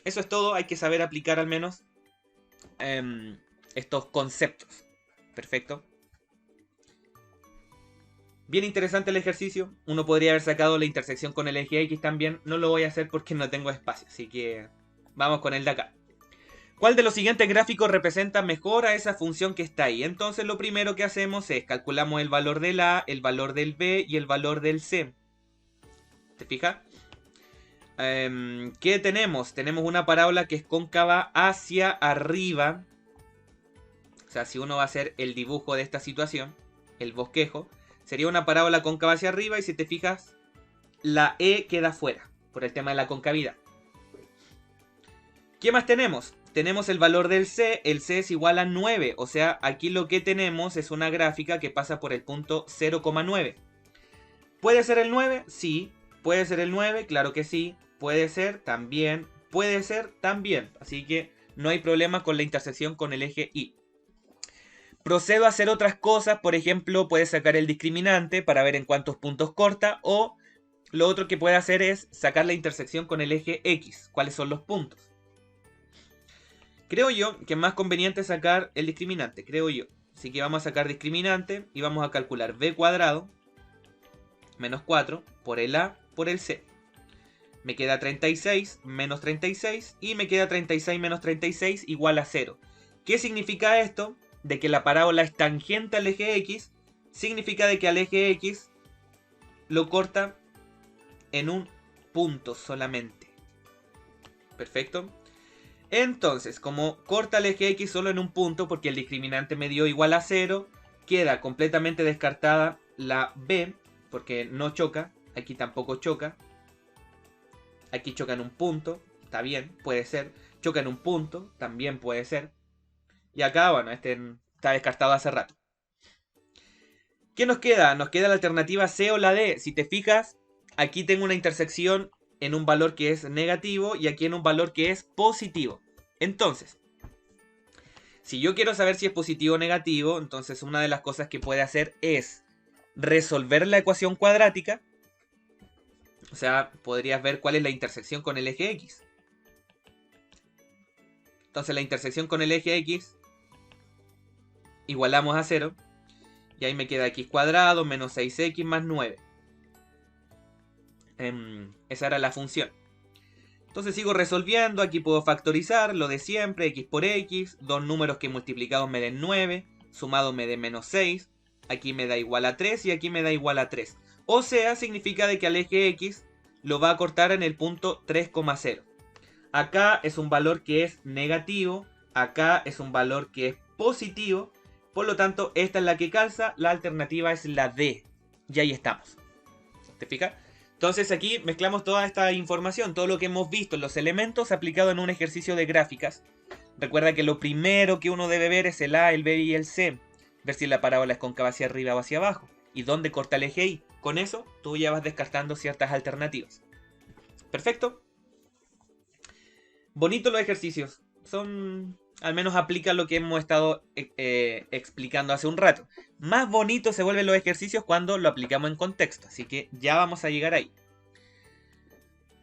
Eso es todo. Hay que saber aplicar al menos estos conceptos. Perfecto. Bien interesante el ejercicio. Uno podría haber sacado la intersección con el eje X también. No lo voy a hacer porque no tengo espacio. Así que vamos con el de acá. ¿Cuál de los siguientes gráficos representa mejor a esa función que está ahí? Entonces lo primero que hacemos es calculamos el valor del A, el valor del B y el valor del C. ¿Te fijas? ¿Qué tenemos? Tenemos una parábola que es cóncava hacia arriba. O sea, si uno va a hacer el dibujo de esta situación, el bosquejo, sería una parábola cóncava hacia arriba y si te fijas, la E queda fuera por el tema de la concavidad. ¿Qué más tenemos? Tenemos el valor del C, el C es igual a 9, o sea, aquí lo que tenemos es una gráfica que pasa por el punto 0,9. ¿Puede ser el 9? Sí. ¿Puede ser el 9? Claro que sí. Puede ser también. Puede ser también. Así que no hay problema con la intersección con el eje Y. Procedo a hacer otras cosas, por ejemplo, puedes sacar el discriminante para ver en cuántos puntos corta, o lo otro que puede hacer es sacar la intersección con el eje X, cuáles son los puntos. Creo yo que es más conveniente sacar el discriminante, creo yo. Así que vamos a sacar discriminante y vamos a calcular b cuadrado menos 4 por el A por el C. Me queda 36 menos 36 y me queda 36 menos 36 igual a 0. ¿Qué significa esto? De que la parábola es tangente al eje X, significa de que al eje X lo corta en un punto solamente. Perfecto. Entonces, como corta el eje X solo en un punto, porque el discriminante me dio igual a 0, queda completamente descartada la B, porque no choca, aquí tampoco choca. Aquí choca en un punto, está bien, puede ser. Choca en un punto, también puede ser. Y acá, bueno, este está descartado hace rato. ¿Qué nos queda? Nos queda la alternativa C o la D. Si te fijas, aquí tengo una intersección en un valor que es negativo y aquí en un valor que es positivo. Entonces, si yo quiero saber si es positivo o negativo, entonces una de las cosas que puede hacer es resolver la ecuación cuadrática. O sea, podrías ver cuál es la intersección con el eje X. Entonces la intersección con el eje X igualamos a 0. Y ahí me queda x cuadrado menos 6x más 9. Esa era la función. Entonces sigo resolviendo. Aquí puedo factorizar lo de siempre. X por x. Dos números que multiplicados me den 9. Sumado me den menos 6. Aquí me da igual a 3 y aquí me da igual a 3. O sea, significa de que al eje X lo va a cortar en el punto 3,0. Acá es un valor que es negativo. Acá es un valor que es positivo. Por lo tanto, esta es la que calza. La alternativa es la D. Y ahí estamos. ¿Te fijas? Entonces aquí mezclamos toda esta información. Todo lo que hemos visto en los elementos aplicado en un ejercicio de gráficas. Recuerda que lo primero que uno debe ver es el A, el B y el C. Ver si la parábola es cóncava hacia arriba o hacia abajo. Y dónde corta el eje Y. Con eso tú ya vas descartando ciertas alternativas. ¿Perfecto? Bonitos los ejercicios. Al menos aplican lo que hemos estado explicando hace un rato. Más bonitos se vuelven los ejercicios cuando lo aplicamos en contexto. Así que ya vamos a llegar ahí.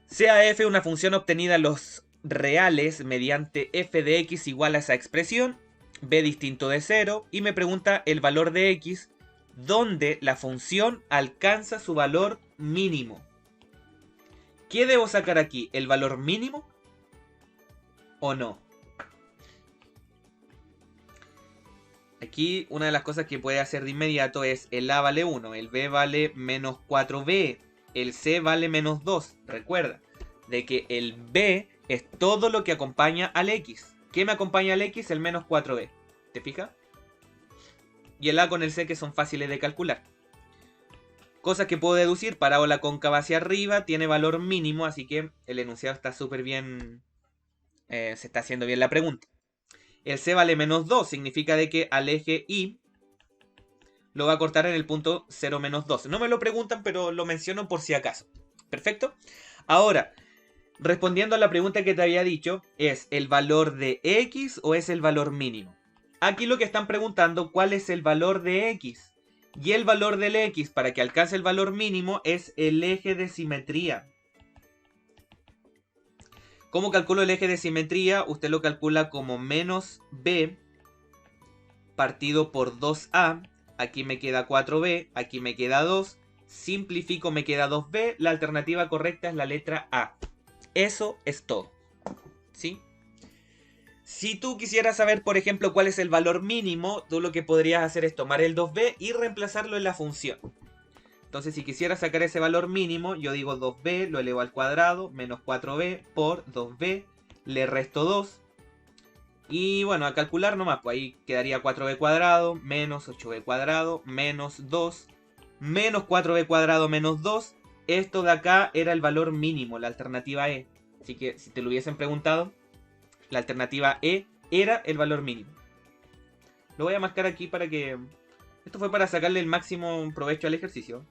Sea f una función obtenida en los reales mediante f de x igual a esa expresión. B distinto de 0. Y me pregunta el valor de x donde la función alcanza su valor mínimo. ¿Qué debo sacar aquí? ¿El valor mínimo o no? Aquí una de las cosas que puede hacer de inmediato es el A vale 1, el B vale menos 4B, el C vale menos 2. Recuerda de que el B es todo lo que acompaña al X. ¿Qué me acompaña al X? El menos 4B. ¿Te fijas? Y el A con el C que son fáciles de calcular. Cosas que puedo deducir, parábola cóncava hacia arriba tiene valor mínimo, así que el enunciado está súper bien, se está haciendo bien la pregunta. El C vale menos 2, significa de que al eje Y lo va a cortar en el punto 0 menos 2. No me lo preguntan, pero lo menciono por si acaso. ¿Perfecto? Ahora, respondiendo a la pregunta que te había dicho, ¿es el valor de X o es el valor mínimo? Aquí lo que están preguntando, ¿cuál es el valor de X? Y el valor del X para que alcance el valor mínimo es el eje de simetría. ¿Cómo calculo el eje de simetría? Usted lo calcula como menos B partido por 2A. Aquí me queda 4B, aquí me queda 2. Simplifico, me queda 2B. La alternativa correcta es la letra A. Eso es todo. ¿Sí? Si tú quisieras saber, por ejemplo, cuál es el valor mínimo, tú lo que podrías hacer es tomar el 2B y reemplazarlo en la función. Entonces si quisiera sacar ese valor mínimo, yo digo 2b, lo elevo al cuadrado, menos 4b por 2b, le resto 2. Y bueno, a calcular nomás, pues ahí quedaría 4b cuadrado, menos 8b cuadrado, menos 2, menos 4b cuadrado, menos 2. Esto de acá era el valor mínimo, la alternativa E. Así que si te lo hubiesen preguntado, la alternativa E era el valor mínimo. Lo voy a marcar aquí para que... Esto fue para sacarle el máximo provecho al ejercicio.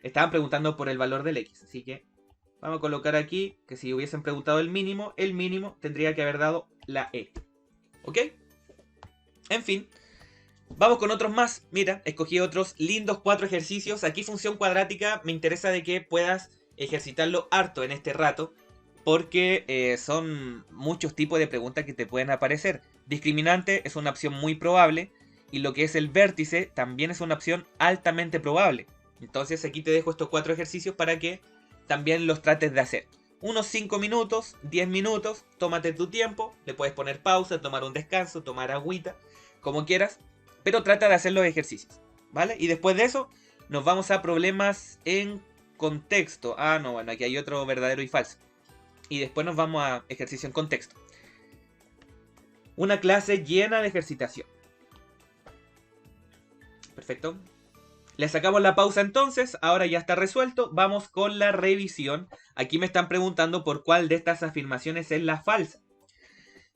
Estaban preguntando por el valor del X, así que vamos a colocar aquí que si hubiesen preguntado el mínimo tendría que haber dado la E. ¿Ok? En fin, vamos con otros más. Mira, escogí otros lindos 4 ejercicios. Aquí función cuadrática me interesa de que puedas ejercitarlo harto en este rato, porque son muchos tipos de preguntas que te pueden aparecer. Discriminante es una opción muy probable, y lo que es el vértice también es una opción altamente probable. Entonces aquí te dejo estos 4 ejercicios para que también los trates de hacer. Unos 5 minutos, 10 minutos, tómate tu tiempo, le puedes poner pausa, tomar un descanso, tomar agüita, como quieras, pero trata de hacer los ejercicios, ¿vale? Y después de eso nos vamos a problemas en contexto. Ah, no, bueno, aquí hay otro verdadero y falso. Y después nos vamos a ejercicio en contexto. Una clase llena de ejercitación. Perfecto. Le sacamos la pausa entonces, ahora ya está resuelto, vamos con la revisión. Aquí me están preguntando por cuál de estas afirmaciones es la falsa.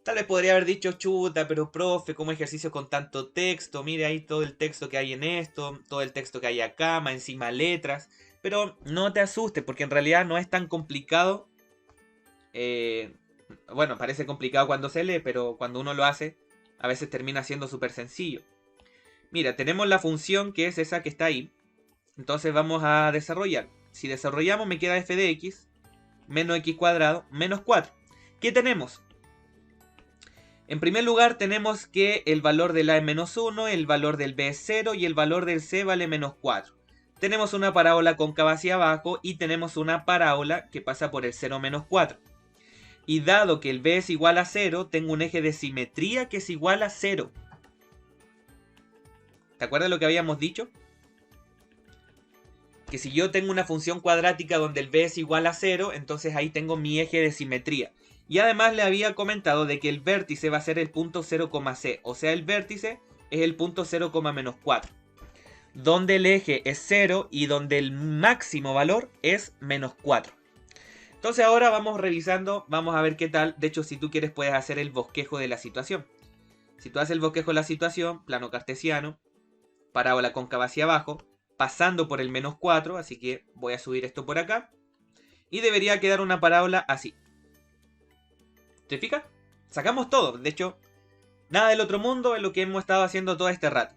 Tal vez podría haber dicho, chuta, pero profe, como ejercicio con tanto texto, mire ahí todo el texto que hay en esto, todo el texto que hay acá, más encima letras. Pero no te asustes, porque en realidad no es tan complicado. Bueno, parece complicado cuando se lee, pero cuando uno lo hace, a veces termina siendo súper sencillo. Mira, tenemos la función que es esa que está ahí. Entonces vamos a desarrollar. Si desarrollamos me queda f de x menos x cuadrado menos 4. ¿Qué tenemos? En primer lugar tenemos que el valor del a es menos 1, el valor del b es 0 y el valor del c vale menos 4. Tenemos una parábola cóncava hacia abajo y tenemos una parábola que pasa por el 0 menos 4. Y dado que el b es igual a 0, tengo un eje de simetría que es igual a 0. ¿Te acuerdas lo que habíamos dicho? Que si yo tengo una función cuadrática donde el b es igual a 0, entonces ahí tengo mi eje de simetría. Y además le había comentado de que el vértice va a ser el punto 0,c. O sea, el vértice es el punto 0,-4. Donde el eje es 0 y donde el máximo valor es menos 4. Entonces ahora vamos revisando, vamos a ver qué tal. De hecho, si tú quieres puedes hacer el bosquejo de la situación. Si tú haces el bosquejo de la situación, plano cartesiano, parábola cóncava hacia abajo, pasando por el menos 4, así que voy a subir esto por acá. Y debería quedar una parábola así. ¿Te fijas? Sacamos todo, de hecho, nada del otro mundo es lo que hemos estado haciendo todo este rato.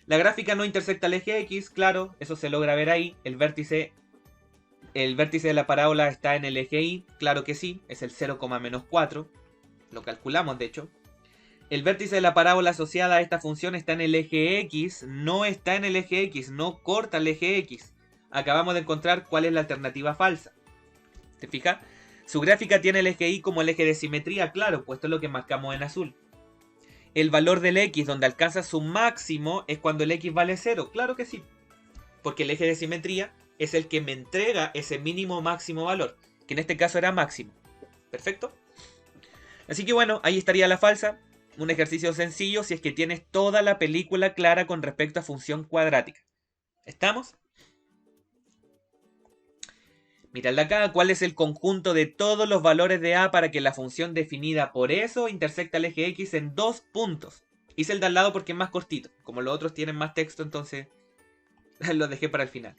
La gráfica no intersecta el eje X, claro, eso se logra ver ahí. El vértice de la parábola está en el eje Y, claro que sí, es el 0,-4, lo calculamos de hecho. El vértice de la parábola asociada a esta función está en el eje X, no está en el eje X, no corta el eje X. Acabamos de encontrar cuál es la alternativa falsa. ¿Te fijas? Su gráfica tiene el eje Y como el eje de simetría, claro, pues esto es lo que marcamos en azul. El valor del X donde alcanza su máximo es cuando el X vale 0, claro que sí. Porque el eje de simetría es el que me entrega ese mínimo máximo valor, que en este caso era máximo. ¿Perfecto? Así que bueno, ahí estaría la falsa. Un ejercicio sencillo si es que tienes toda la película clara con respecto a función cuadrática. ¿Estamos? Mirad acá cuál es el conjunto de todos los valores de a para que la función definida por eso intersecta el eje X en 2 puntos. Hice el de al lado porque es más cortito. Como los otros tienen más texto, entonces lo dejé para el final.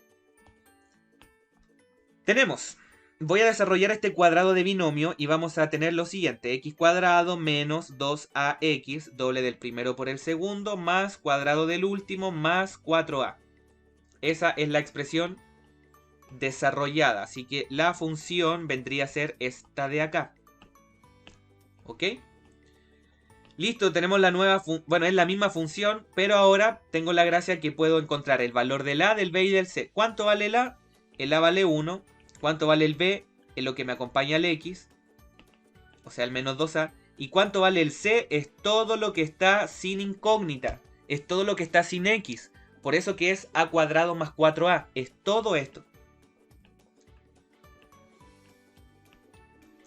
Tenemos... Voy a desarrollar este cuadrado de binomio y vamos a tener lo siguiente. X cuadrado menos 2ax, doble del primero por el segundo, más cuadrado del último, más 4a. Esa es la expresión desarrollada. Así que la función vendría a ser esta de acá. ¿Ok? Listo, tenemos la nueva función. Bueno, es la misma función, pero ahora tengo la gracia que puedo encontrar el valor del a, del b y del c. ¿Cuánto vale el a? El a vale 1. ¿Cuánto vale el b? Es lo que me acompaña el x, o sea el menos 2a. ¿Y cuánto vale el c? Es todo lo que está sin incógnita, es todo lo que está sin x, Por eso que es a cuadrado más 4a. Es todo esto.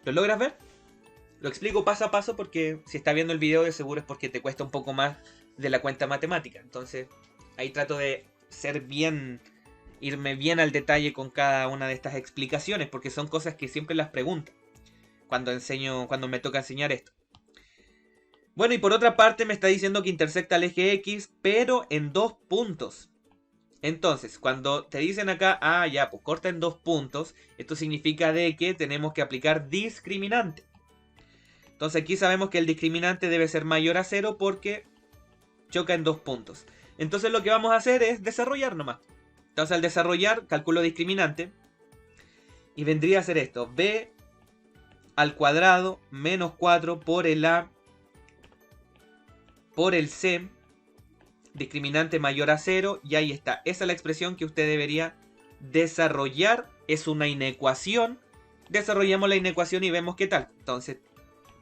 ¿Lo logras ver? Lo explico paso a paso porque si estás viendo el video de seguro es porque te cuesta un poco más de la cuenta matemática. Entonces ahí trato de irme bien al detalle con cada una de estas explicaciones porque son cosas que siempre las pregunto cuando me toca enseñar esto. Bueno, y por otra parte me está diciendo que intersecta el eje X, pero en 2 puntos. Entonces, cuando te dicen acá, ya, pues corta en 2 puntos, esto significa de que tenemos que aplicar discriminante. Entonces aquí sabemos que el discriminante debe ser mayor a 0 porque choca en 2 puntos. Entonces lo que vamos a hacer es desarrollar nomás. Entonces al desarrollar, calculo discriminante. Y vendría a ser esto. B al cuadrado menos 4 por el A por el C. Discriminante mayor a 0. Y ahí está. Esa es la expresión que usted debería desarrollar. Es una inecuación. Desarrollamos la inecuación y vemos qué tal. Entonces,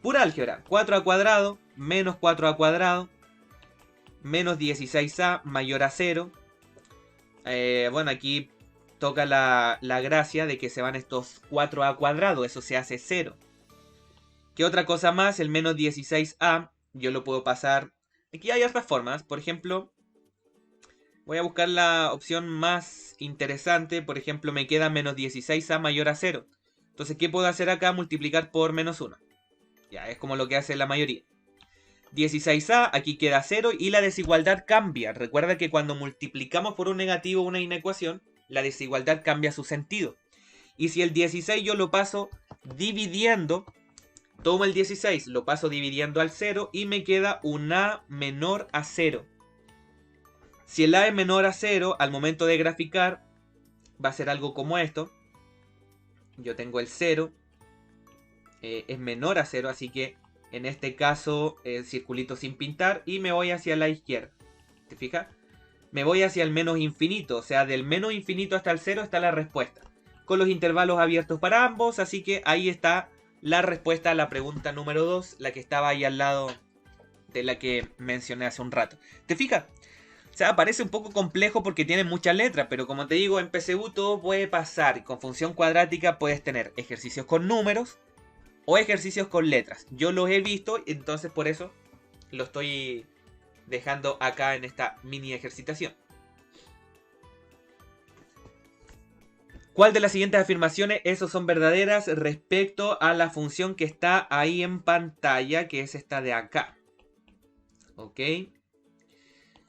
pura álgebra. 4 al cuadrado menos 4 al cuadrado menos 16a mayor a 0. Bueno, aquí toca la gracia de que se van estos 4a cuadrado. Eso se hace 0. ¿Qué otra cosa más? El menos 16a. Yo lo puedo pasar. Aquí hay otras formas. Por ejemplo, voy a buscar la opción más interesante. Por ejemplo, me queda menos 16a mayor a 0. Entonces, ¿qué puedo hacer acá? Multiplicar por menos 1. Ya, es como lo que hace la mayoría. 16a, aquí queda 0 y la desigualdad cambia. Recuerda que cuando multiplicamos por un negativo una inecuación, la desigualdad cambia su sentido. Y si el 16 yo lo paso dividiendo, tomo el 16, lo paso dividiendo al 0 y me queda un a menor a 0. Si el a es menor a 0, al momento de graficar, va a ser algo como esto. Yo tengo el 0, es menor a 0, así que en este caso, el circulito sin pintar y me voy hacia la izquierda. ¿Te fijas? Me voy hacia el menos infinito, o sea, del menos infinito hasta el 0 está la respuesta. Con los intervalos abiertos para ambos, así que ahí está la respuesta a la pregunta número 2, la que estaba ahí al lado de la que mencioné hace un rato. ¿Te fijas? O sea, parece un poco complejo porque tiene muchas letras, pero como te digo, en PSU todo puede pasar. Con función cuadrática puedes tener ejercicios con números o ejercicios con letras. Yo los he visto, entonces por eso lo estoy dejando acá en esta mini ejercitación. ¿Cuál de las siguientes afirmaciones esos son verdaderas respecto a la función que está ahí en pantalla, que es esta de acá? ¿Ok?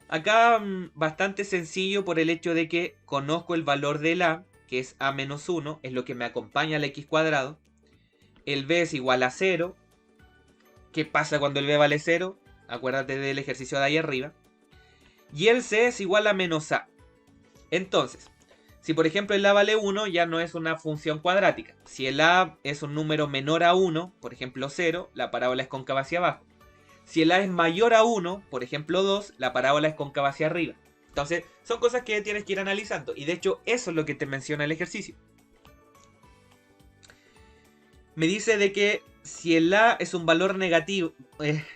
Acá bastante sencillo por el hecho de que conozco el valor del a, que es a menos 1, es lo que me acompaña al x cuadrado. El b es igual a 0. ¿Qué pasa cuando el b vale 0? Acuérdate del ejercicio de ahí arriba. Y el c es igual a menos a. Entonces, si por ejemplo el a vale 1, ya no es una función cuadrática. Si el a es un número menor a 1, por ejemplo 0, la parábola es cóncava hacia abajo. Si el a es mayor a 1, por ejemplo 2, la parábola es cóncava hacia arriba. Entonces, son cosas que tienes que ir analizando. Y de hecho, eso es lo que te menciona el ejercicio. Me dice de que si el a es un valor negativo,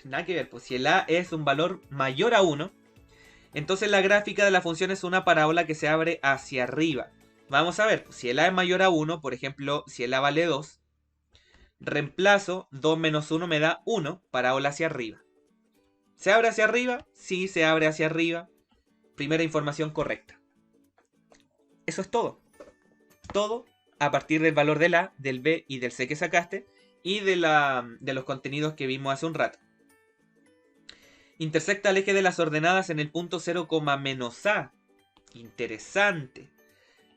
nada que ver, pues si el a es un valor mayor a 1, entonces la gráfica de la función es una parábola que se abre hacia arriba. Vamos a ver, pues si el a es mayor a 1, por ejemplo, si el a vale 2, reemplazo 2 menos 1 me da 1, parábola hacia arriba. ¿Se abre hacia arriba? Sí, se abre hacia arriba. Primera información correcta. Eso es todo. Todo a partir del valor del A, del B y del C que sacaste y de los contenidos que vimos hace un rato. Intersecta el eje de las ordenadas en el punto 0, menos A. Interesante.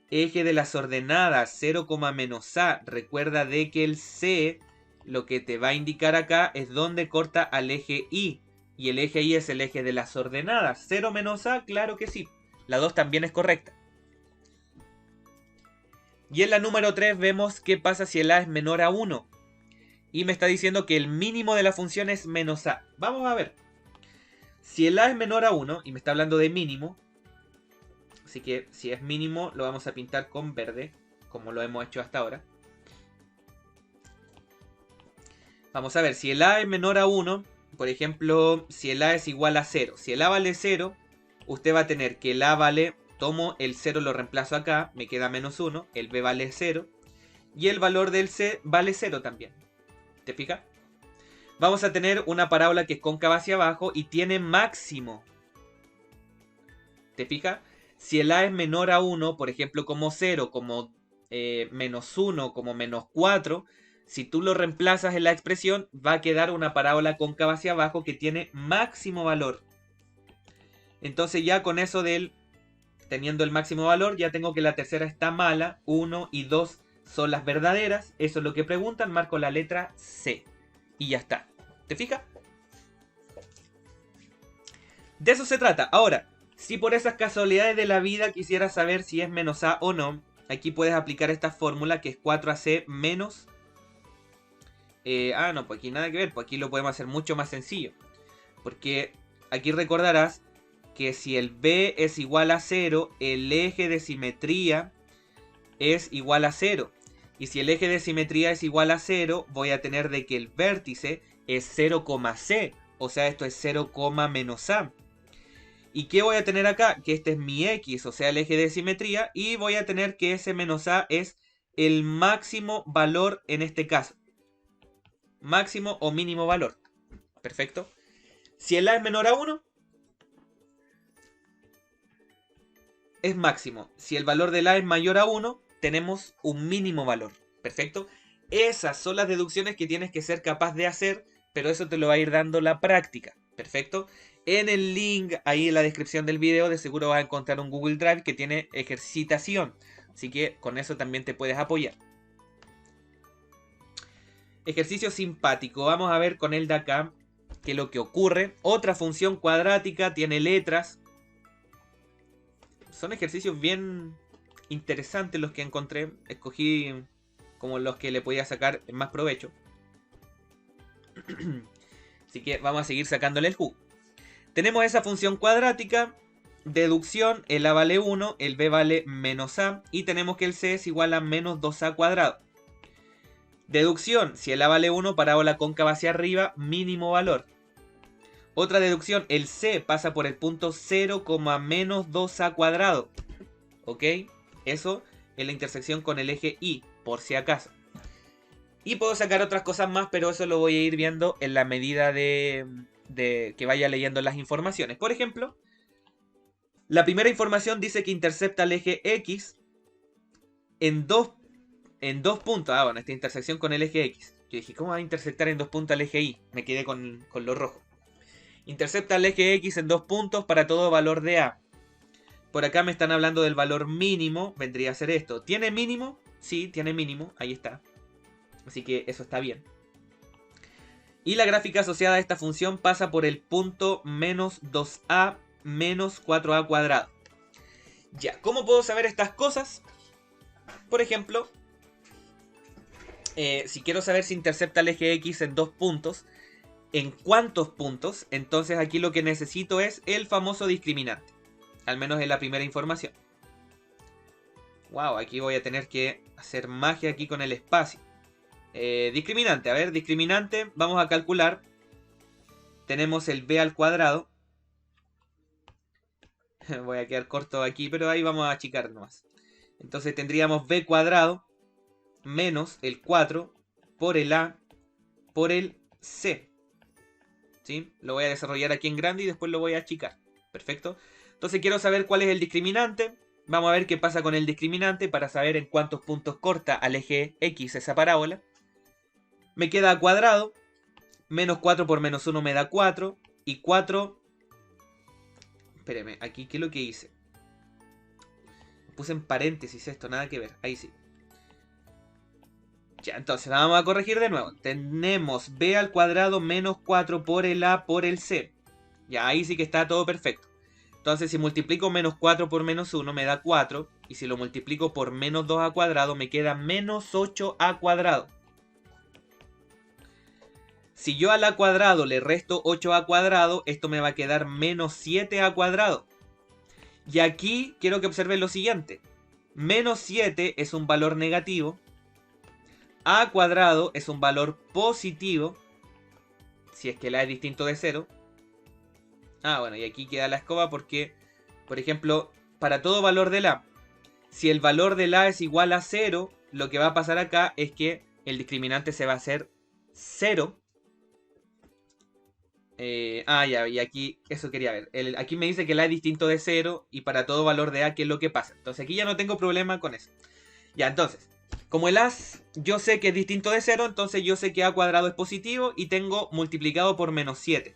Eje de las ordenadas 0, menos A. Recuerda de que el C lo que te va a indicar acá es dónde corta al eje Y. Y el eje Y es el eje de las ordenadas. 0 menos A, claro que sí. La 2 también es correcta. Y en la número 3 vemos qué pasa si el a es menor a 1. Y me está diciendo que el mínimo de la función es menos a. Vamos a ver. Si el a es menor a 1, y me está hablando de mínimo, así que si es mínimo lo vamos a pintar con verde, como lo hemos hecho hasta ahora. Vamos a ver, si el a es menor a 1, por ejemplo, si el a es igual a 0. Si el a vale 0, usted va a tener que el A vale, tomo el 0, lo reemplazo acá, me queda menos 1, el B vale 0, y el valor del C vale 0 también. ¿Te fijas? Vamos a tener una parábola que es cóncava hacia abajo y tiene máximo. ¿Te fijas? Si el A es menor a 1, por ejemplo como 0, como menos 1, como menos 4, si tú lo reemplazas en la expresión, va a quedar una parábola cóncava hacia abajo que tiene máximo valor. Entonces ya con eso teniendo el máximo valor, ya tengo que la tercera está mala, 1 y 2 son las verdaderas, eso es lo que preguntan, marco la letra C. Y ya está. ¿Te fijas? De eso se trata. Ahora, si por esas casualidades de la vida quisieras saber si es menos A o no, aquí puedes aplicar esta fórmula que es 4AC menos... no, pues aquí nada que ver, pues aquí lo podemos hacer mucho más sencillo. Porque aquí recordarás que si el B es igual a 0, el eje de simetría es igual a 0. Y si el eje de simetría es igual a 0, voy a tener de que el vértice es 0,C. O sea, esto es 0, menos A. ¿Y qué voy a tener acá? Que este es mi X, o sea, el eje de simetría. Y voy a tener que ese menos A es el máximo valor en este caso. Máximo o mínimo valor. Perfecto. Si el A es menor a 1, es máximo. Si el valor del A es mayor a 1, tenemos un mínimo valor. Perfecto. Esas son las deducciones que tienes que ser capaz de hacer, pero eso te lo va a ir dando la práctica. Perfecto. En el link ahí en la descripción del video de seguro vas a encontrar un Google Drive que tiene ejercitación. Así que con eso también te puedes apoyar. Ejercicio simpático. Vamos a ver con el de acá qué es lo que ocurre. Otra función cuadrática, tiene letras. Son ejercicios bien interesantes los que encontré. Escogí como los que le podía sacar más provecho. Así que vamos a seguir sacándole el jugo. Tenemos esa función cuadrática. Deducción, el A vale 1, el B vale menos A. Y tenemos que el C es igual a menos 2A cuadrado. Deducción, si el A vale 1, parábola cóncava hacia arriba, mínimo valor. Otra deducción, el C pasa por el punto 0, menos 2A cuadrado. ¿Ok? Eso es la intersección con el eje Y, por si acaso. Y puedo sacar otras cosas más, pero eso lo voy a ir viendo en la medida de que vaya leyendo las informaciones. Por ejemplo, la primera información dice que intercepta el eje X en dos puntos. Ah, bueno, esta intersección con el eje X. Yo dije, ¿cómo va a intersectar en 2 puntos el eje Y? Me quedé con lo rojo. Intercepta el eje X en 2 puntos para todo valor de A. Por acá me están hablando del valor mínimo. Vendría a ser esto. ¿Tiene mínimo? Sí, tiene mínimo. Ahí está. Así que eso está bien. Y la gráfica asociada a esta función pasa por el punto menos 2A menos 4A cuadrado. Ya, ¿cómo puedo saber estas cosas? Por ejemplo, si quiero saber si intercepta el eje X en 2 puntos, ¿en cuántos puntos? Entonces aquí lo que necesito es el famoso discriminante. Al menos en la primera información. Wow, aquí voy a tener que hacer magia aquí con el espacio. Discriminante, a ver, discriminante, vamos a calcular. Tenemos el B al cuadrado. Voy a quedar corto aquí, pero ahí vamos a achicar nomás. Entonces tendríamos B cuadrado menos el 4 por el A por el C. ¿Sí? Lo voy a desarrollar aquí en grande y después lo voy a achicar. Perfecto. Entonces quiero saber cuál es el discriminante. Vamos a ver qué pasa con el discriminante para saber en cuántos puntos corta al eje X esa parábola. Me queda a cuadrado. Menos 4 por menos 1 me da 4. Y 4... Espéreme, aquí ¿qué es lo que hice? Puse en paréntesis esto, nada que ver. Ahí sí. Ya, entonces vamos a corregir de nuevo. Tenemos B al cuadrado menos 4 por el A por el C. Ya, ahí sí que está todo perfecto. Entonces si multiplico menos 4 por menos 1 me da 4. Y si lo multiplico por menos 2A cuadrado me queda menos 8A cuadrado. Si yo al A cuadrado le resto 8A cuadrado, esto me va a quedar menos 7A cuadrado. Y aquí quiero que observen lo siguiente. Menos 7 es un valor negativo. A cuadrado es un valor positivo. Si es que la es distinto de 0. Ah, bueno, y aquí queda la escoba porque Por ejemplo, para todo valor del A, si el valor del A es igual a 0, lo que va a pasar acá es que el discriminante se va a hacer 0. Ya, y aquí, eso quería ver. Aquí me dice que el A es distinto de 0 y para todo valor de A, ¿qué es lo que pasa? Entonces aquí ya no tengo problema con eso. Ya, entonces, como el A yo sé que es distinto de 0, entonces yo sé que A cuadrado es positivo y tengo multiplicado por menos 7.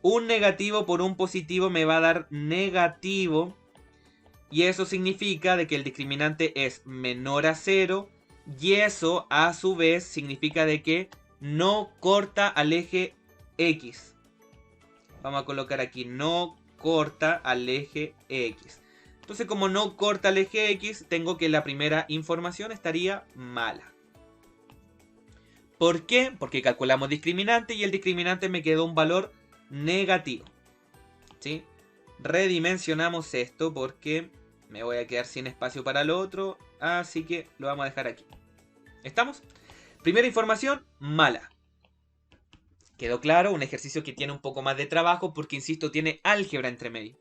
Un negativo por un positivo me va a dar negativo. Y eso significa de que el discriminante es menor a 0. Y eso a su vez significa de que no corta al eje X. Vamos a colocar aquí, no corta al eje X. Entonces, como no corta al eje X, tengo que la primera información estaría mala. ¿Por qué? Porque calculamos discriminante y el discriminante me quedó un valor negativo. ¿Sí? Redimensionamos esto porque me voy a quedar sin espacio para lo otro. Así que lo vamos a dejar aquí. ¿Estamos? Primera información, mala. Quedó claro, un ejercicio que tiene un poco más de trabajo porque, insisto, tiene álgebra entre medio.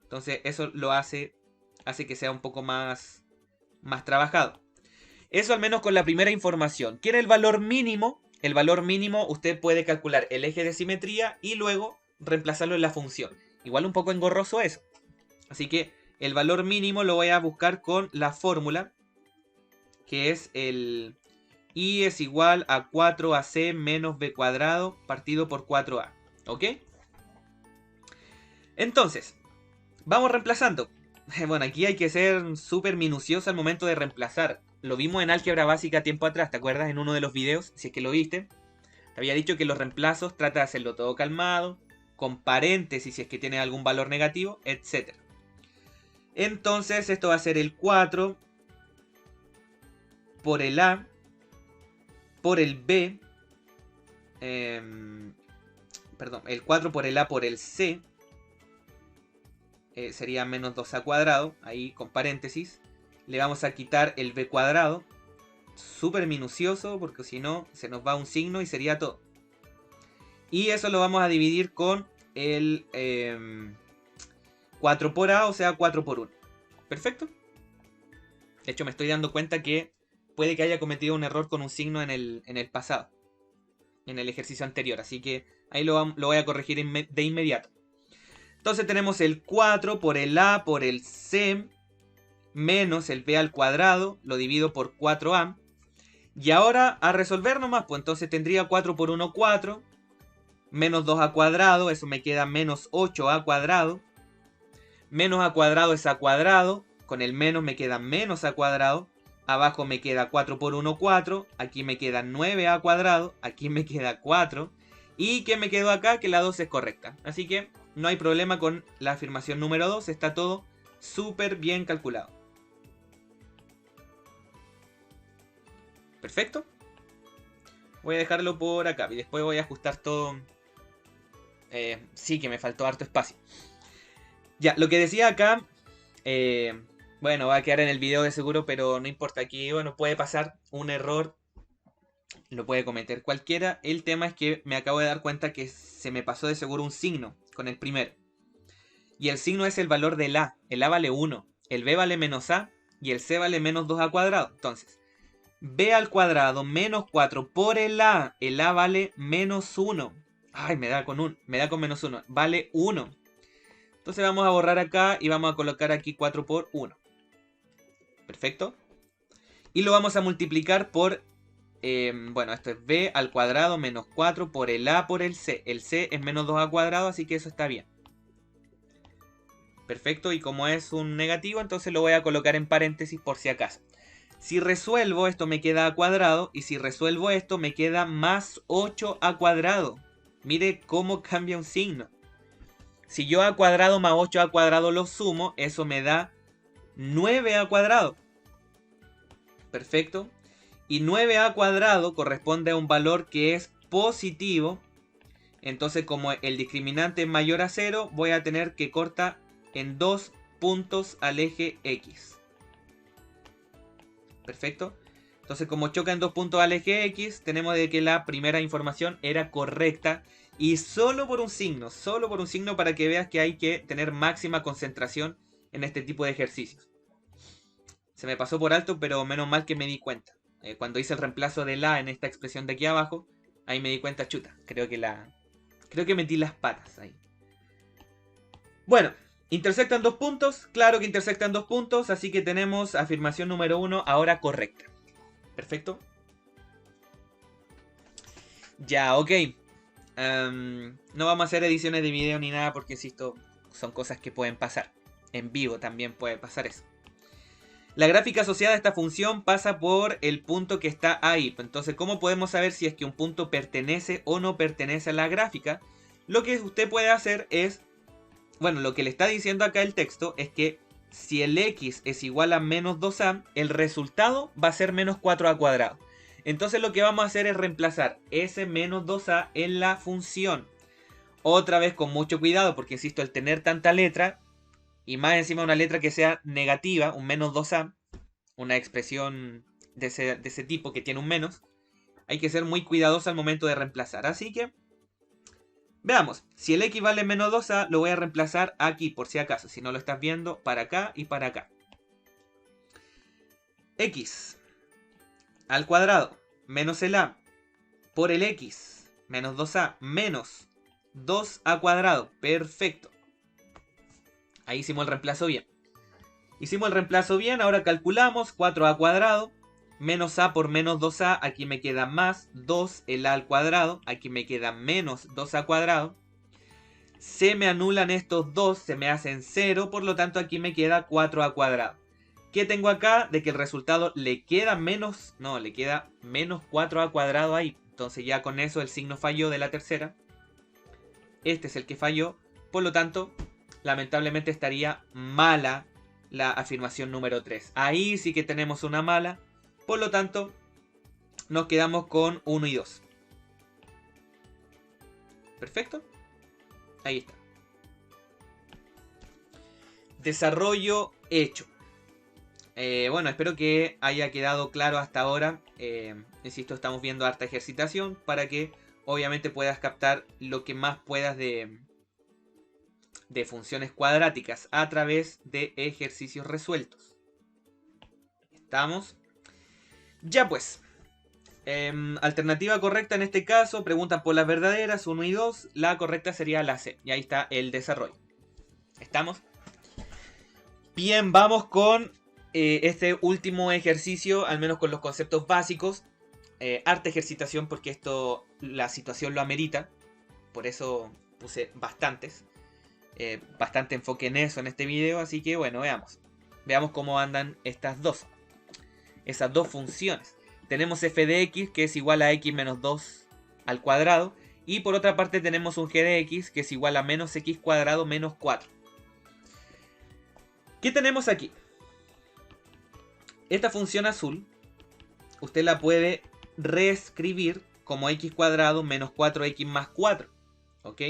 Entonces eso lo hace que sea un poco más trabajado. Eso al menos con la primera información. ¿Quiere el valor mínimo? El valor mínimo usted puede calcular el eje de simetría y luego reemplazarlo en la función. Igual un poco engorroso eso. Así que el valor mínimo lo voy a buscar con la fórmula, que es el y es igual a 4ac menos b cuadrado partido por 4a. ¿Ok? Entonces, vamos reemplazando. Bueno, aquí hay que ser súper minucioso al momento de reemplazar. Lo vimos en álgebra básica tiempo atrás, ¿te acuerdas? En uno de los videos, si es que lo viste. Te había dicho que los reemplazos trata de hacerlo todo calmado, con paréntesis si es que tiene algún valor negativo, etc. Entonces esto va a ser el 4 por el A por el B. Perdón, el 4 por el A por el C. Sería menos 2a cuadrado, ahí con paréntesis. Le vamos a quitar el b cuadrado. Súper minucioso, porque si no se nos va un signo y sería todo. Y eso lo vamos a dividir con el 4 por a, o sea 4 por 1. ¿Perfecto? De hecho me estoy dando cuenta que puede que haya cometido un error con un signo en el pasado. En el ejercicio anterior, así que ahí lo voy a corregir de inmediato. Entonces tenemos el 4 por el a por el c menos el b al cuadrado, lo divido por 4a. Y ahora a resolver nomás, pues entonces tendría 4 por 1, 4, menos 2a cuadrado, eso me queda menos 8a cuadrado. Menos a cuadrado es a cuadrado, con el menos me queda menos a cuadrado. Abajo me queda 4 por 1, 4, aquí me queda 9a cuadrado, aquí me queda 4. ¿Y qué me quedó acá? Que la 2 es correcta. Así que no hay problema con la afirmación número 2, está todo súper bien calculado. Perfecto. Voy a dejarlo por acá y después voy a ajustar todo. Sí, que me faltó harto espacio. Ya, lo que decía acá, bueno, va a quedar en el video de seguro, pero no importa. Aquí, bueno, puede pasar un error, lo puede cometer cualquiera. El tema es que me acabo de dar cuenta que se me pasó de seguro un signo con el primero. Y el signo es el valor del a. El a vale 1, el b vale menos a y el c vale menos 2a cuadrado. Entonces, b al cuadrado menos 4 por el a vale menos 1. Ay, me da con menos 1, vale 1. Entonces vamos a borrar acá y vamos a colocar aquí 4 por 1. Perfecto. Y lo vamos a multiplicar por, bueno, esto es b al cuadrado menos 4 por el a por el c. El c es menos 2a cuadrado, así que eso está bien. Perfecto, y como es un negativo, entonces lo voy a colocar en paréntesis por si acaso. Si resuelvo, esto me queda a cuadrado, y si resuelvo esto, me queda más 8a cuadrado. Mire cómo cambia un signo. Si yo a cuadrado más 8a cuadrado lo sumo, eso me da 9a cuadrado. Perfecto. Y 9a cuadrado corresponde a un valor que es positivo. Entonces, como el discriminante es mayor a 0, voy a tener que cortar en 2 puntos al eje X. Perfecto. Entonces, como choca en 2 puntos al eje X, tenemos de que la primera información era correcta. Y solo por un signo para que veas que hay que tener máxima concentración en este tipo de ejercicios. Se me pasó por alto, pero menos mal que me di cuenta. Cuando hice el reemplazo de la en esta expresión de aquí abajo, ahí me di cuenta, chuta, creo que metí las patas ahí. Bueno, intersectan dos puntos, claro que intersectan dos puntos, así que tenemos afirmación número 1 ahora correcta. Perfecto. Ya, ok. No vamos a hacer ediciones de video ni nada porque, insisto, son cosas que pueden pasar. En vivo también puede pasar eso. La gráfica asociada a esta función pasa por el punto que está ahí. Entonces, ¿cómo podemos saber si es que un punto pertenece o no pertenece a la gráfica? Lo que usted puede hacer es... Bueno, lo que le está diciendo acá el texto es que si el x es igual a menos 2a, el resultado va a ser menos 4a cuadrado. Entonces lo que vamos a hacer es reemplazar ese menos 2a en la función. Otra vez con mucho cuidado, porque insisto, al tener tanta letra, y más encima una letra que sea negativa, un menos 2a, una expresión de ese tipo que tiene un menos, hay que ser muy cuidadoso al momento de reemplazar. Así que, veamos, si el x vale menos 2a, lo voy a reemplazar aquí, por si acaso. Si no lo estás viendo, para acá y para acá. X al cuadrado menos el a por el x menos 2a menos 2a cuadrado. Perfecto. Ahí hicimos el reemplazo bien. Hicimos el reemplazo bien, ahora calculamos 4a cuadrado menos a por menos 2a, aquí me queda más 2 el a al cuadrado, aquí me queda menos 2a cuadrado. Se me anulan estos 2, se me hacen 0, por lo tanto aquí me queda 4a cuadrado. ¿Qué tengo acá? De que el resultado le queda menos, no, le queda menos 4a cuadrado ahí. Entonces ya con eso el signo falló de la tercera. Este es el que falló, por lo tanto, lamentablemente estaría mala la afirmación número 3. Ahí sí que tenemos una mala, por lo tanto, nos quedamos con 1 y 2. Perfecto. Ahí está. Desarrollo hecho. Bueno, espero que haya quedado claro hasta ahora. Insisto, estamos viendo harta ejercitación para que obviamente puedas captar lo que más puedas de funciones cuadráticas a través de ejercicios resueltos. ¿Estamos? Ya pues. Alternativa correcta en este caso, preguntan por las verdaderas, 1 y 2. La correcta sería la C. Y ahí está el desarrollo. ¿Estamos? Bien, vamos con este último ejercicio, al menos con los conceptos básicos. Harta ejercitación porque esto, la situación lo amerita. Por eso puse bastantes. Bastante enfoque en eso en este video. Así que bueno, veamos. Veamos cómo andan estas dos. Esas dos funciones. Tenemos f de x que es igual a x menos 2 al cuadrado. Y por otra parte tenemos un g de x que es igual a menos x cuadrado menos 4. ¿Qué tenemos aquí? Esta función azul, usted la puede reescribir como x cuadrado menos 4x más 4. ¿Ok?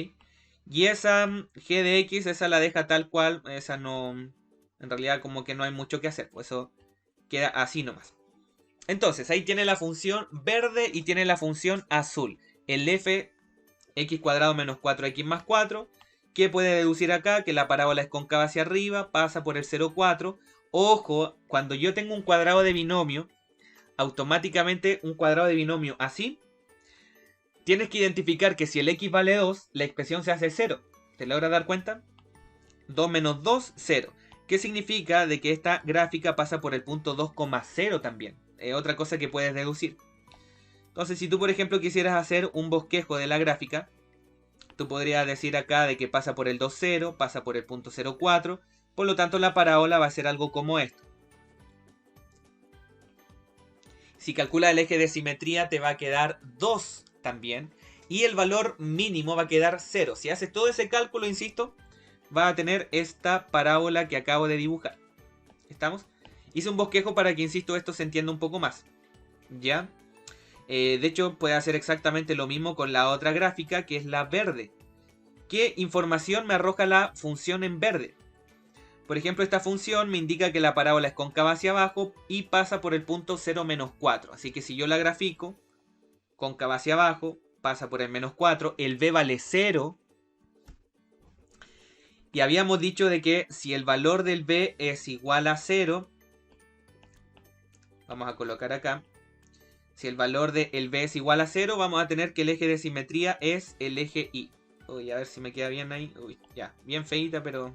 Y esa g de x, esa la deja tal cual. Esa no... En realidad como que no hay mucho que hacer. Pues eso queda así nomás. Entonces, ahí tiene la función verde y tiene la función azul. El f x cuadrado menos 4x más 4. ¿Qué puede deducir acá? Que la parábola es cóncava hacia arriba, pasa por el 0,4. Ojo, cuando yo tengo un cuadrado de binomio, automáticamente un cuadrado de binomio así, tienes que identificar que si el x vale 2, la expresión se hace 0. ¿Te logras dar cuenta? 2 menos 2, 0. ¿Qué significa? De que esta gráfica pasa por el punto 2,0 también. Otra cosa que puedes deducir. Entonces, si tú, por ejemplo, quisieras hacer un bosquejo de la gráfica, tú podrías decir acá de que pasa por el 2,0, pasa por el punto 0,4. Por lo tanto, la parábola va a ser algo como esto. Si calculas el eje de simetría, te va a quedar 2 también. Y el valor mínimo va a quedar 0. Si haces todo ese cálculo, insisto, va a tener esta parábola que acabo de dibujar. ¿Estamos? Hice un bosquejo para que, insisto, esto se entienda un poco más. ¿Ya? De hecho, puede hacer exactamente lo mismo con la otra gráfica, que es la verde. ¿Qué información me arroja la función en verde? Por ejemplo, esta función me indica que la parábola es cóncava hacia abajo y pasa por el punto 0 menos 4. Así que si yo la grafico, cóncava hacia abajo, pasa por el menos 4, el b vale 0. Y habíamos dicho de que si el valor del b es igual a 0, vamos a colocar acá, si el valor del b es igual a 0, vamos a tener que el eje de simetría es el eje y. Uy, a ver si me queda bien ahí. Uy, ya, bien feita, pero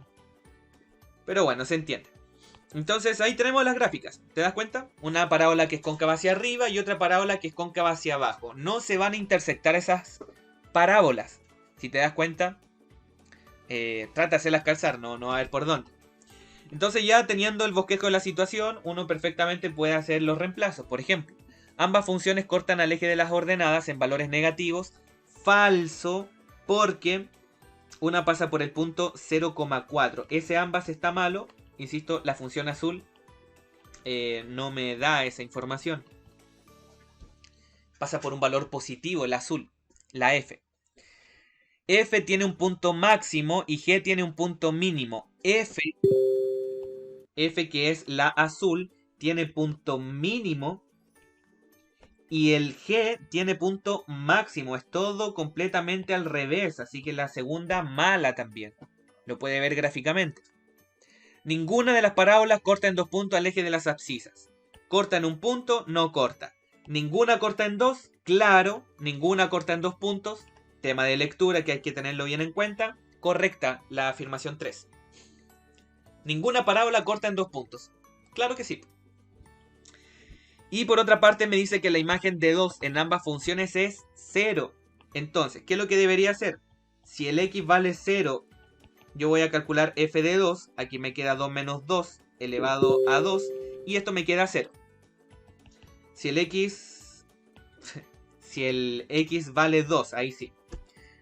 bueno, se entiende. Entonces ahí tenemos las gráficas, ¿te das cuenta? Una parábola que es cóncava hacia arriba y otra parábola que es cóncava hacia abajo. No se van a intersectar esas parábolas. Si te das cuenta, trata de hacerlas calzar, no va a ver por dónde. Entonces ya teniendo el bosquejo de la situación, uno perfectamente puede hacer los reemplazos. Por ejemplo, ambas funciones cortan al eje de las ordenadas en valores negativos. Falso, porque una pasa por el punto 0,4. Ese ambas está malo. Insisto, la función azul no me da esa información. Pasa por un valor positivo, el azul, la f. F tiene un punto máximo y G tiene un punto mínimo. F, que es la azul, tiene punto mínimo y el G tiene punto máximo. Es todo completamente al revés, así que la segunda mala también. Lo puede ver gráficamente. Ninguna de las parábolas corta en dos puntos al eje de las abscisas. Corta en un punto, no corta. Ninguna corta en dos, claro. Ninguna corta en dos puntos. Tema de lectura que hay que tenerlo bien en cuenta. Correcta la afirmación 3. Ninguna parábola corta en dos puntos. Claro que sí. Y por otra parte me dice que la imagen de 2 en ambas funciones es 0. Entonces, ¿qué es lo que debería hacer? Si el x vale 0, yo voy a calcular f de 2. Aquí me queda 2 menos 2 elevado a 2. Y esto me queda 0. Si el x... si el x vale 2, ahí sí.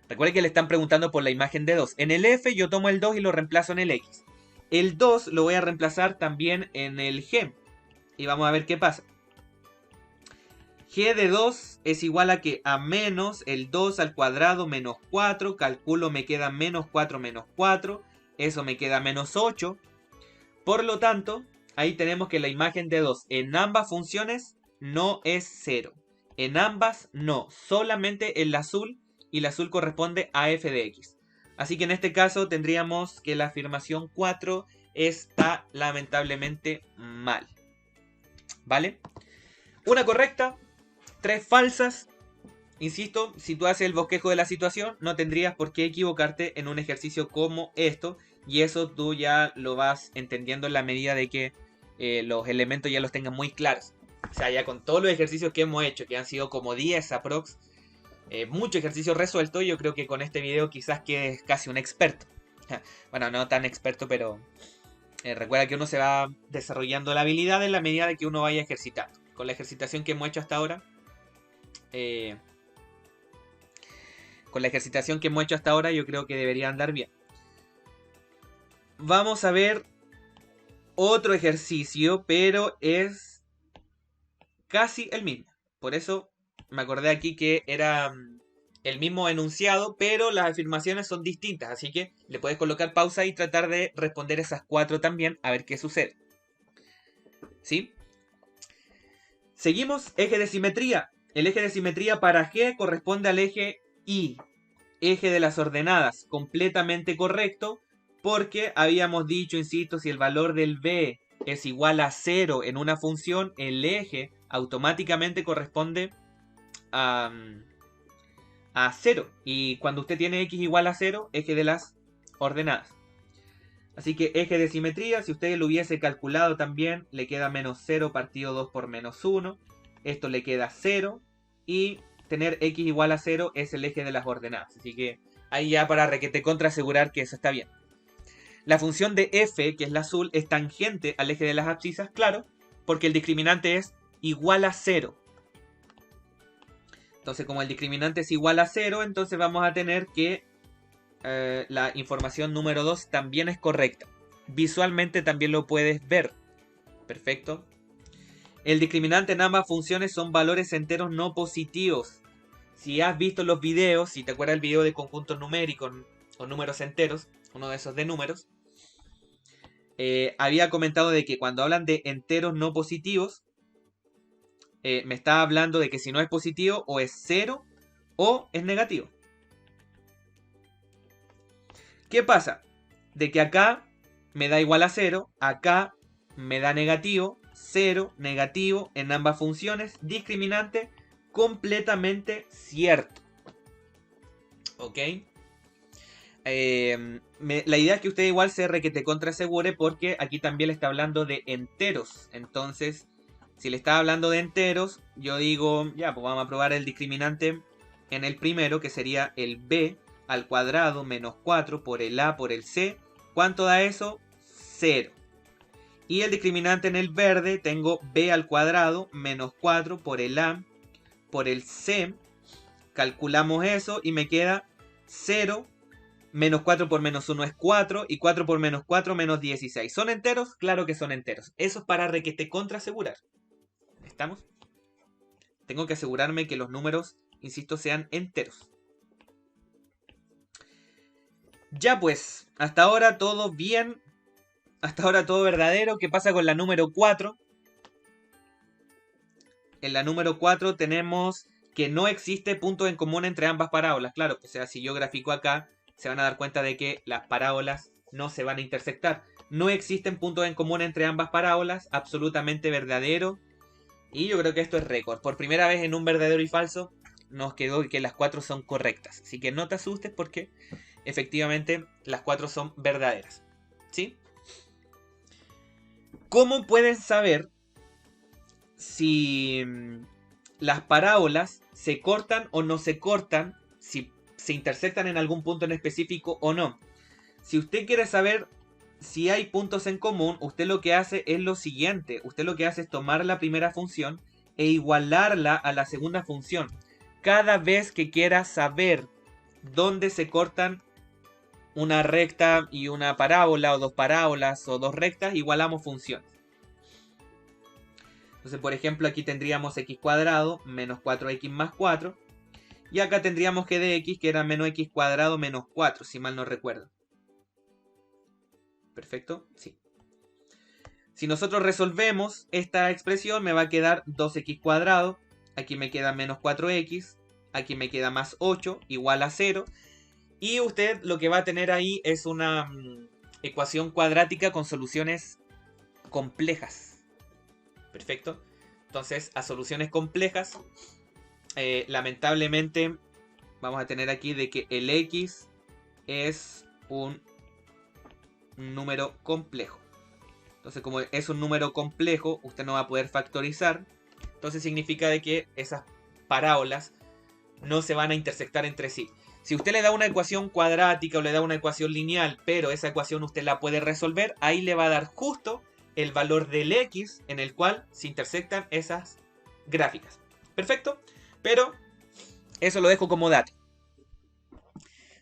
Recuerden que le están preguntando por la imagen de 2. En el f yo tomo el 2 y lo reemplazo en el x. El 2 lo voy a reemplazar también en el g. Y vamos a ver qué pasa. G de 2 es igual a que a menos el 2 al cuadrado menos 4. Calculo me queda menos 4 menos 4. Eso me queda menos 8. Por lo tanto, ahí tenemos que la imagen de 2 en ambas funciones no es 0. En ambas no. Solamente en la azul. Y la azul corresponde a f de x. Así que en este caso tendríamos que la afirmación 4 está lamentablemente mal. ¿Vale? Una correcta. 3 falsas. Insisto, si tú haces el bosquejo de la situación, no tendrías por qué equivocarte en un ejercicio como esto. Y eso tú ya lo vas entendiendo en la medida de que los elementos ya los tengas muy claros. O sea, ya con todos los ejercicios que hemos hecho, que han sido como 10 aprox, mucho ejercicio resuelto, yo creo que con este video quizás que es casi un experto. Bueno, no tan experto, pero recuerda que uno se va desarrollando la habilidad en la medida de que uno vaya ejercitando. Con la ejercitación que hemos hecho hasta ahora, yo creo que debería andar bien. Vamos a ver otro ejercicio, pero es casi el mismo. Por eso me acordé aquí que era el mismo enunciado, pero las afirmaciones son distintas. Así que le puedes colocar pausa y tratar de responder esas 4 también, a ver qué sucede. ¿Sí? Seguimos, eje de simetría. El eje de simetría para G corresponde al eje Y. Eje de las ordenadas, completamente correcto, porque habíamos dicho, insisto, si el valor del B es igual a 0 en una función, el eje automáticamente corresponde a 0. Y cuando usted tiene x igual a 0, eje de las ordenadas. Así que eje de simetría, si usted lo hubiese calculado también, le queda menos 0 partido 2 por menos 1. Esto le queda 0. Y tener x igual a 0 es el eje de las ordenadas. Así que ahí ya para requete contra asegurar que eso está bien. La función de f, que es la azul, es tangente al eje de las abscisas, claro, porque el discriminante es igual a 0. Entonces, como el discriminante es igual a 0, entonces vamos a tener que la información número 2 también es correcta. Visualmente también lo puedes ver. Perfecto. El discriminante en ambas funciones son valores enteros no positivos. Si has visto los videos, si te acuerdas el video de conjuntos numéricos o números enteros, uno de esos de números, había comentado de que cuando hablan de enteros no positivos, me está hablando de que si no es positivo, o es 0 o es negativo. ¿Qué pasa? de que acá me da igual a 0, acá me da negativo, 0, negativo en ambas funciones, discriminante completamente cierto. ¿Ok? La idea es que usted igual se requete contra asegure porque aquí también le está hablando de enteros. Entonces, si le está hablando de enteros, yo digo, ya, pues vamos a probar el discriminante en el primero, que sería el b al cuadrado menos 4 por el a por el c. ¿Cuánto da eso? 0. Y el discriminante en el verde tengo b al cuadrado menos 4 por el a por el c. Calculamos eso y me queda 0. Menos 4 por menos 1 es 4. Y 4 por menos 4 menos 16. ¿Son enteros? Claro que son enteros. Eso es para requete contra asegurar. ¿Estamos? Tengo que asegurarme que los números, insisto, sean enteros. Ya pues, hasta ahora todo bien. Hasta ahora todo verdadero. ¿Qué pasa con la número 4? En la número 4 tenemos que no existe punto en común entre ambas parábolas. Claro, o sea, si yo grafico acá, se van a dar cuenta de que las parábolas no se van a intersectar. No existen puntos en común entre ambas parábolas, absolutamente verdadero. Y yo creo que esto es récord. Por primera vez en un verdadero y falso nos quedó que las 4 son correctas. Así que no te asustes porque efectivamente las 4 son verdaderas. ¿Sí? ¿Cómo pueden saber si las parábolas se cortan o no se cortan? Si se intersectan en algún punto en específico o no. Si usted quiere saber si hay puntos en común, usted lo que hace es lo siguiente. Usted lo que hace es tomar la primera función e igualarla a la segunda función. Cada vez que quiera saber dónde se cortan una recta y una parábola, o dos parábolas, o dos rectas, igualamos funciones. Entonces, por ejemplo, aquí tendríamos x cuadrado menos 4x más 4. Y acá tendríamos que de x, que era menos x cuadrado menos 4, si mal no recuerdo. ¿Perfecto? Sí. Si nosotros resolvemos esta expresión, me va a quedar 2x cuadrado. Aquí me queda menos 4x. Aquí me queda más 8, igual a 0. Y usted lo que va a tener ahí es una ecuación cuadrática con soluciones complejas. Perfecto. Entonces, a soluciones complejas, lamentablemente, vamos a tener aquí de que el x es un número complejo. Entonces, como es un número complejo, usted no va a poder factorizar. Entonces significa de que esas parábolas no se van a intersectar entre sí. Si usted le da una ecuación cuadrática o le da una ecuación lineal, pero esa ecuación usted la puede resolver, ahí le va a dar justo el valor del x en el cual se intersectan esas gráficas. Perfecto, pero eso lo dejo como dato.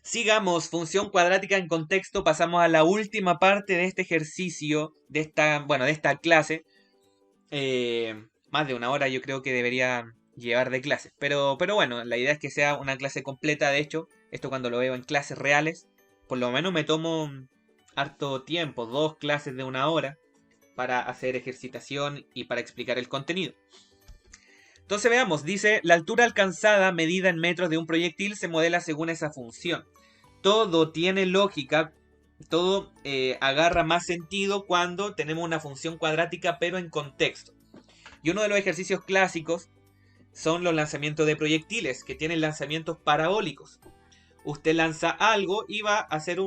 Sigamos, función cuadrática en contexto. Pasamos a la última parte de este ejercicio, de esta clase. Más de una hora yo creo que debería llevar de clase. Pero bueno, la idea es que sea una clase completa. De hecho, esto cuando lo veo en clases reales, por lo menos me tomo harto tiempo, 2 clases de una hora, para hacer ejercitación y para explicar el contenido. Entonces veamos, dice, la altura alcanzada medida en metros de un proyectil se modela según esa función. Todo tiene lógica, todo agarra más sentido cuando tenemos una función cuadrática pero en contexto. Y uno de los ejercicios clásicos son los lanzamientos de proyectiles, que tienen lanzamientos parabólicos. Usted lanza algo y va a hacer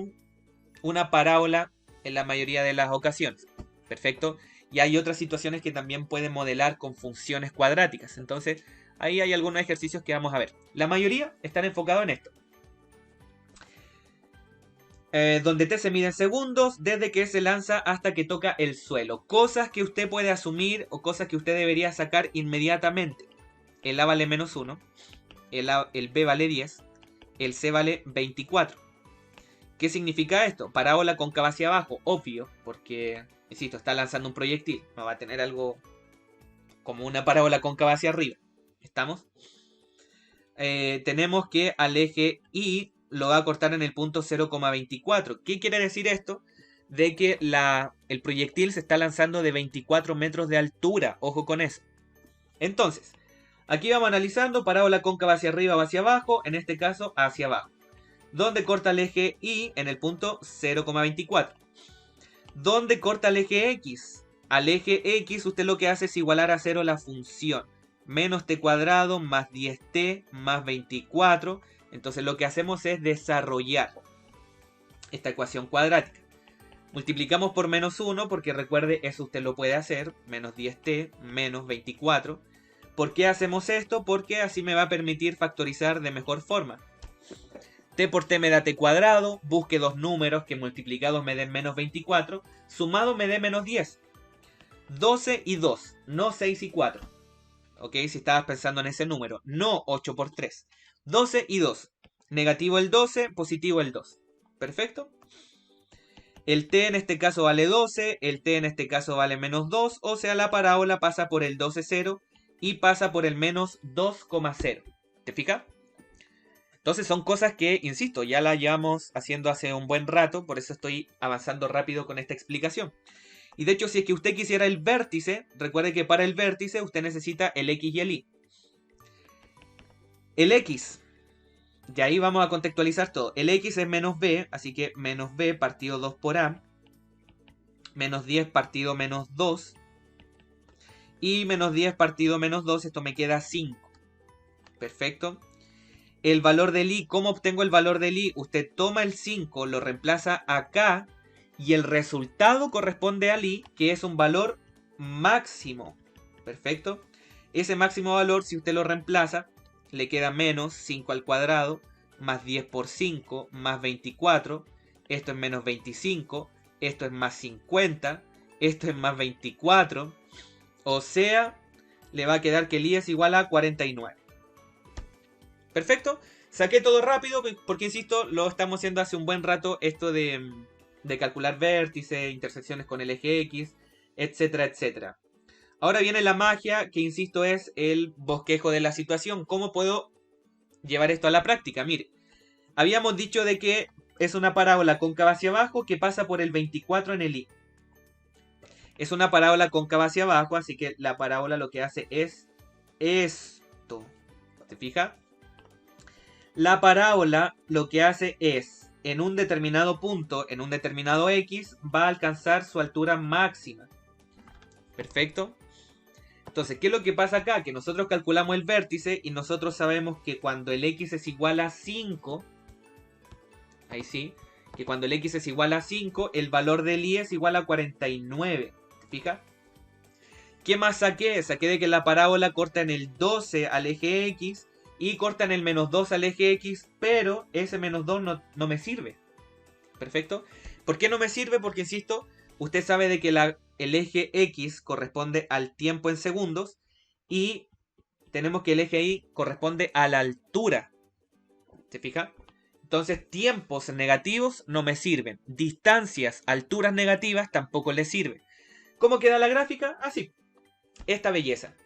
una parábola en la mayoría de las ocasiones. Perfecto. Y hay otras situaciones que también pueden modelar con funciones cuadráticas. Entonces, ahí hay algunos ejercicios que vamos a ver. La mayoría están enfocados en esto. Donde t se mide en segundos desde que se lanza hasta que toca el suelo. Cosas que usted puede asumir o cosas que usted debería sacar inmediatamente. El a vale menos 1. El b vale 10. El c vale 24. ¿Qué significa esto? Parábola cóncava hacia abajo. Obvio, porque, insisto, está lanzando un proyectil. No va a tener algo como una parábola cóncava hacia arriba. ¿Estamos? Tenemos que al eje Y lo va a cortar en el punto 0,24. ¿Qué quiere decir esto? De que el proyectil se está lanzando de 24 metros de altura. Ojo con eso. Entonces, aquí vamos analizando parábola cóncava hacia arriba o hacia abajo. En este caso, hacia abajo. donde corta el eje Y en el punto 0,24. ¿Dónde corta el eje X? Al eje X usted lo que hace es igualar a 0 la función. Menos t cuadrado más 10t más 24. Entonces lo que hacemos es desarrollar esta ecuación cuadrática. Multiplicamos por menos 1 porque recuerde, eso usted lo puede hacer. Menos 10t menos 24. ¿Por qué hacemos esto? Porque así me va a permitir factorizar de mejor forma. T por t me da t cuadrado, busque dos números que multiplicados me den menos 24, sumado me dé menos 10. 12 y 2, no 6 y 4. Ok, si estabas pensando en ese número, no 8 por 3. 12 y 2. Negativo el 12, positivo el 2. ¿Perfecto? El t en este caso vale 12, el t en este caso vale menos 2, o sea la parábola pasa por el 12,0 y pasa por el menos 2,0. ¿Te fijas? Entonces son cosas que, insisto, ya las llevamos haciendo hace un buen rato, por eso estoy avanzando rápido con esta explicación. Y de hecho, si es que usted quisiera el vértice, recuerde que para el vértice usted necesita el X y el Y. El X, y ahí vamos a contextualizar todo. El X es menos B, así que menos B partido 2 por A. Menos 10 partido menos 2. Y menos 10 partido menos 2, esto me queda 5. Perfecto. El valor del I, ¿cómo obtengo el valor del I? Usted toma el 5, lo reemplaza acá y el resultado corresponde al I, que es un valor máximo. Perfecto. Ese máximo valor, si usted lo reemplaza, le queda menos 5 al cuadrado, más 10 por 5, más 24. Esto es menos 25, esto es más 50, esto es más 24. O sea, le va a quedar que el I es igual a 49. Perfecto, saqué todo rápido porque, insisto, lo estamos haciendo hace un buen rato, esto de calcular vértices, intersecciones con el eje X, etcétera, etcétera. Ahora viene la magia, que insisto es el bosquejo de la situación. ¿Cómo puedo llevar esto a la práctica? Mire, habíamos dicho de que es una parábola cóncava hacia abajo que pasa por el 24 en el I. Es una parábola cóncava hacia abajo, así que la parábola lo que hace es esto. ¿Se fija? La parábola lo que hace es, en un determinado punto, en un determinado X, va a alcanzar su altura máxima. Perfecto. Entonces, ¿qué es lo que pasa acá? Que nosotros calculamos el vértice y nosotros sabemos que cuando el X es igual a 5, ahí sí, que cuando el X es igual a 5, el valor del Y es igual a 49. ¿Te fijas? ¿Qué más saqué? Saqué de que la parábola corta en el 12 al eje X y corta en el menos 2 al eje X, pero ese menos 2 no me sirve. ¿Perfecto? ¿Por qué no me sirve? Porque, insisto, usted sabe de que el eje X corresponde al tiempo en segundos y tenemos que el eje Y corresponde a la altura. ¿Se fija? Entonces, tiempos negativos no me sirven. Distancias, alturas negativas tampoco les sirve. ¿Cómo queda la gráfica? Así. Esta belleza.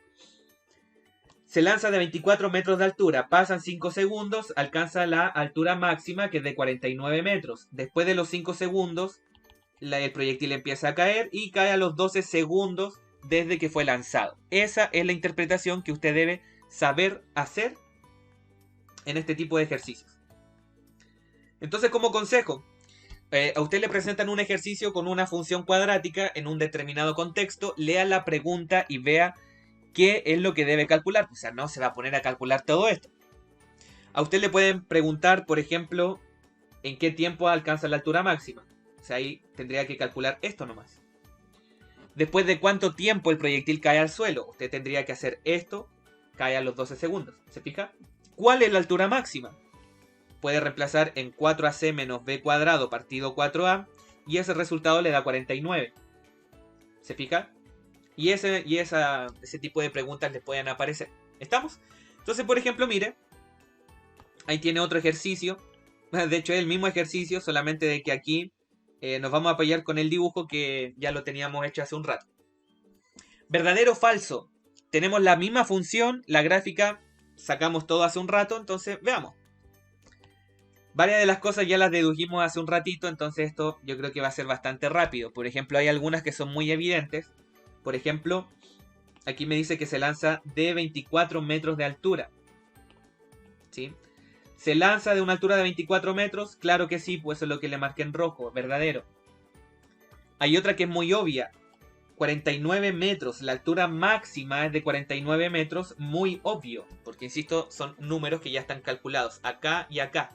Se lanza de 24 metros de altura, pasan 5 segundos, alcanza la altura máxima que es de 49 metros. Después de los 5 segundos, el proyectil empieza a caer y cae a los 12 segundos desde que fue lanzado. Esa es la interpretación que usted debe saber hacer en este tipo de ejercicios. Entonces, como consejo, a usted le presentan un ejercicio con una función cuadrática en un determinado contexto, lea la pregunta y vea qué es lo que debe calcular. O sea, no se va a poner a calcular todo esto. A usted le pueden preguntar, por ejemplo, en qué tiempo alcanza la altura máxima. O sea, ahí tendría que calcular esto nomás. Después de cuánto tiempo el proyectil cae al suelo, usted tendría que hacer esto, cae a los 12 segundos. ¿Se fija? ¿Cuál es la altura máxima? Puede reemplazar en 4ac menos b cuadrado partido 4a y ese resultado le da 49. ¿Se fija? Y ese tipo de preguntas les pueden aparecer. ¿Estamos? Entonces, por ejemplo, mire. Ahí tiene otro ejercicio. De hecho, es el mismo ejercicio, solamente de que aquí nos vamos a apoyar con el dibujo que ya lo teníamos hecho hace un rato. ¿Verdadero o falso? Tenemos la misma función, la gráfica sacamos todo hace un rato, entonces veamos. Varias de las cosas ya las dedujimos hace un ratito, entonces esto yo creo que va a ser bastante rápido. Por ejemplo, hay algunas que son muy evidentes. Por ejemplo, aquí me dice que se lanza de 24 metros de altura. ¿Sí? ¿Se lanza de una altura de 24 metros? Claro que sí, pues eso es lo que le marqué en rojo, verdadero. Hay otra que es muy obvia. 49 metros, la altura máxima es de 49 metros, muy obvio, porque insisto, son números que ya están calculados, acá y acá.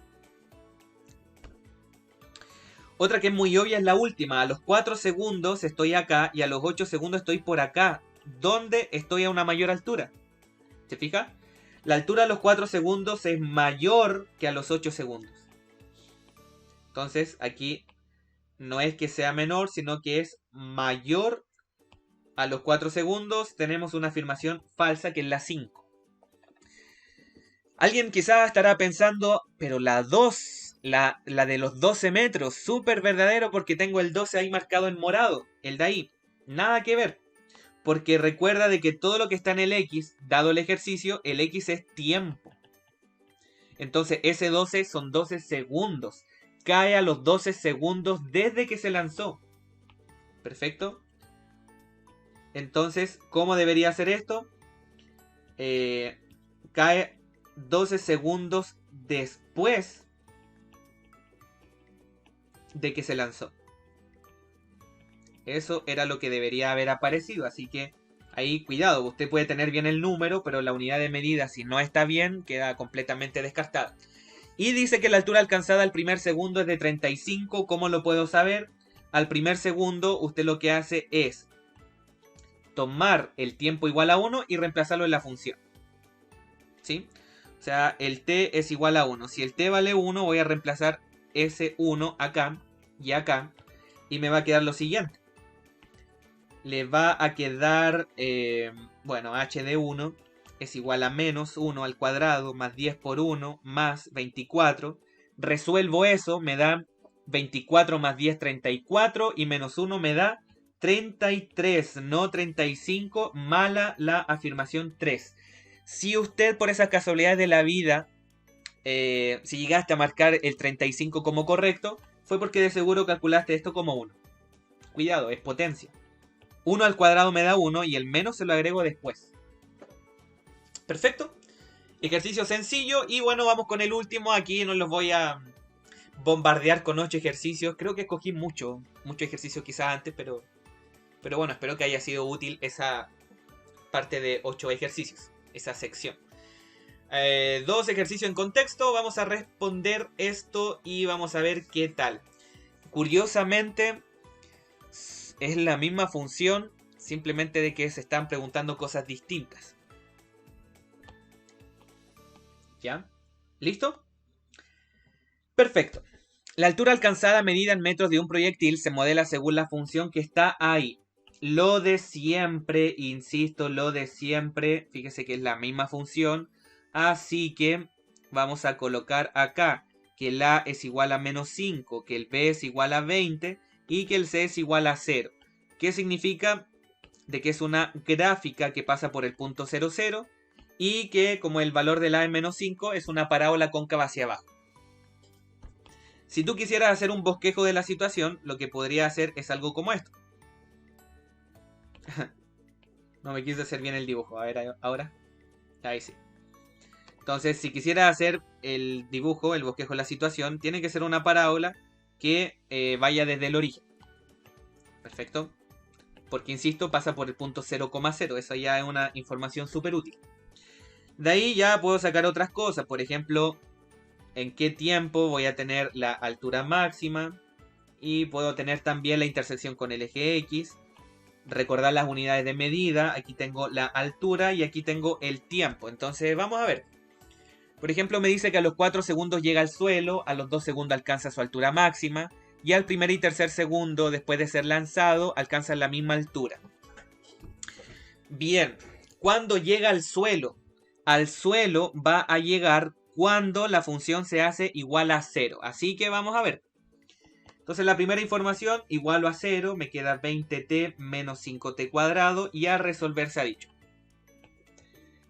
Otra que es muy obvia es la última, a los 4 segundos estoy acá y a los 8 segundos estoy por acá, donde estoy a una mayor altura. ¿Se fija? La altura a los 4 segundos es mayor que a los 8 segundos. Entonces aquí no es que sea menor, sino que es mayor. A los 4 segundos tenemos una afirmación falsa que es la 5. Alguien quizá estará pensando, pero la 2, la de los 12 metros, súper verdadero porque tengo el 12 ahí marcado en morado, el de ahí. Nada que ver, porque recuerda de que todo lo que está en el X, dado el ejercicio, el X es tiempo. Entonces ese 12 son 12 segundos. Cae a los 12 segundos desde que se lanzó. Perfecto. Entonces, ¿cómo debería hacer esto? Cae 12 segundos después de que se lanzó. Eso era lo que debería haber aparecido. Así que ahí cuidado. Usted puede tener bien el número, pero la unidad de medida, si no está bien, queda completamente descartada. Y dice que la altura alcanzada al primer segundo es de 35. ¿Cómo lo puedo saber? Al primer segundo usted lo que hace es tomar el tiempo igual a 1 y reemplazarlo en la función. ¿Sí? O sea, el t es igual a 1. Si el t vale 1, voy a reemplazar ese 1 acá y acá. Y me va a quedar lo siguiente. Le va a quedar, bueno, h de 1 es igual a menos 1 al cuadrado más 10 por 1 más 24. Resuelvo eso, me da 24 más 10, 34 y menos 1 me da 33, no 35, mala la afirmación 3. Si usted por esas casualidades de la vida, si llegaste a marcar el 35 como correcto, fue porque de seguro calculaste esto como 1. Cuidado, es potencia. 1 al cuadrado me da 1 y el menos se lo agrego después. Perfecto. Ejercicio sencillo y bueno, vamos con el último. Aquí no los voy a bombardear con 8 ejercicios. Creo que escogí mucho ejercicio quizás antes, pero bueno, espero que haya sido útil esa parte de 8 ejercicios, esa sección. 2 ejercicios en contexto, vamos a responder esto y vamos a ver qué tal. Curiosamente, es la misma función, simplemente de que se están preguntando cosas distintas. ¿Ya? ¿Listo? Perfecto. La altura alcanzada medida en metros de un proyectil se modela según la función que está ahí. Lo de siempre, insisto, lo de siempre, fíjese que es la misma función, así que vamos a colocar acá que el A es igual a menos 5, que el B es igual a 20 y que el C es igual a 0. ¿Qué significa? De que es una gráfica que pasa por el punto 0, 0 y que como el valor del A es menos 5 es una parábola cóncava hacia abajo. Si tú quisieras hacer un bosquejo de la situación, lo que podría hacer es algo como esto. No me quise hacer bien el dibujo. A ver, ahora. Ahí sí. Entonces, si quisiera hacer el dibujo, el bosquejo de la situación, tiene que ser una parábola que vaya desde el origen. Perfecto. Porque, insisto, pasa por el punto 0,0. Eso ya es una información súper útil. De ahí ya puedo sacar otras cosas. Por ejemplo, en qué tiempo voy a tener la altura máxima. Y puedo tener también la intersección con el eje X. Recordar las unidades de medida. Aquí tengo la altura y aquí tengo el tiempo. Entonces vamos a ver. Por ejemplo, me dice que a los 4 segundos llega al suelo, a los 2 segundos alcanza su altura máxima y al primer y tercer segundo, después de ser lanzado, alcanza la misma altura. Bien, ¿cuándo llega al suelo? Al suelo va a llegar cuando la función se hace igual a 0. Así que vamos a ver. Entonces la primera información, igual a 0, me queda 20t menos 5t cuadrado y a resolver se ha dicho.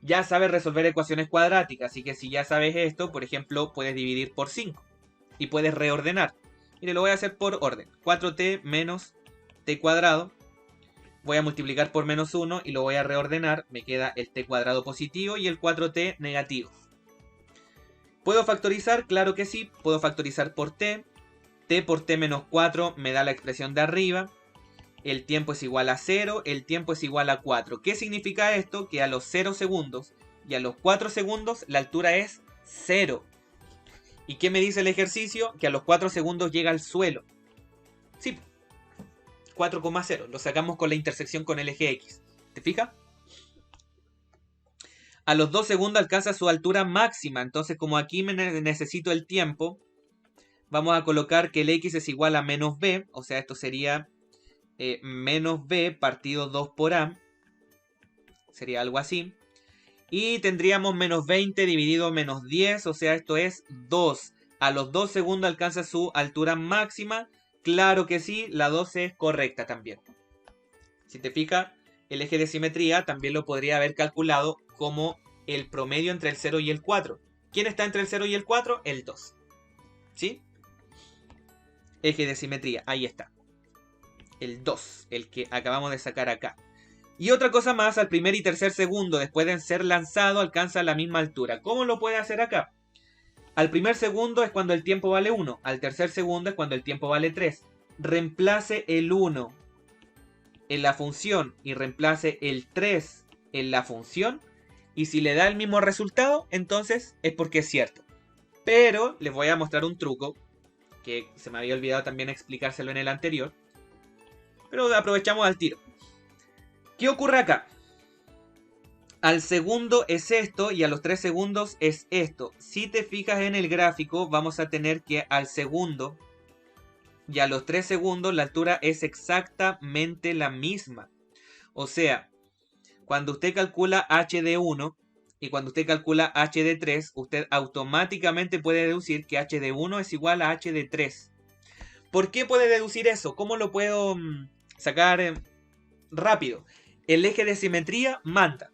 Ya sabes resolver ecuaciones cuadráticas, así que si ya sabes esto, por ejemplo, puedes dividir por 5 y puedes reordenar. Mire, lo voy a hacer por orden. 4t menos t cuadrado. Voy a multiplicar por menos 1 y lo voy a reordenar. Me queda el t cuadrado positivo y el 4t negativo. ¿Puedo factorizar? Claro que sí. Puedo factorizar por t. T por t menos 4 me da la expresión de arriba. El tiempo es igual a 0. El tiempo es igual a 4. ¿Qué significa esto? Que a los 0 segundos y a los 4 segundos la altura es 0. ¿Y qué me dice el ejercicio? Que a los 4 segundos llega al suelo. Sí, 4,0. Lo sacamos con la intersección con el eje X. ¿Te fijas? A los 2 segundos alcanza su altura máxima. Entonces, como aquí necesito el tiempo, vamos a colocar que el X es igual a menos B. O sea, esto sería menos B partido 2 por A. Sería algo así. Y tendríamos menos 20 dividido menos 10. O sea, esto es 2. A los 2 segundos alcanza su altura máxima. Claro que sí, la 12 es correcta también. Si te fijas, el eje de simetría también lo podría haber calculado como el promedio entre el 0 y el 4. ¿Quién está entre el 0 y el 4? El 2. ¿Sí? Eje de simetría, ahí está. El 2, el que acabamos de sacar acá. Y otra cosa más, al primer y tercer segundo después de ser lanzado alcanza la misma altura. ¿Cómo lo puede hacer acá? Al primer segundo es cuando el tiempo vale 1. Al tercer segundo es cuando el tiempo vale 3. Reemplace el 1 en la función y reemplace el 3 en la función. Y si le da el mismo resultado, entonces es porque es cierto. Pero les voy a mostrar un truco que se me había olvidado también explicárselo en el anterior. Pero aprovechamos al tiro. ¿Qué ocurre acá? Al segundo es esto y a los 3 segundos es esto. Si te fijas en el gráfico, vamos a tener que al segundo y a los 3 segundos la altura es exactamente la misma. O sea, cuando usted calcula h de 1 y cuando usted calcula h de 3, usted automáticamente puede deducir que h de 1 es igual a h de 3. ¿Por qué puede deducir eso? ¿Cómo lo puedo sacar rápido? El eje de simetría manda.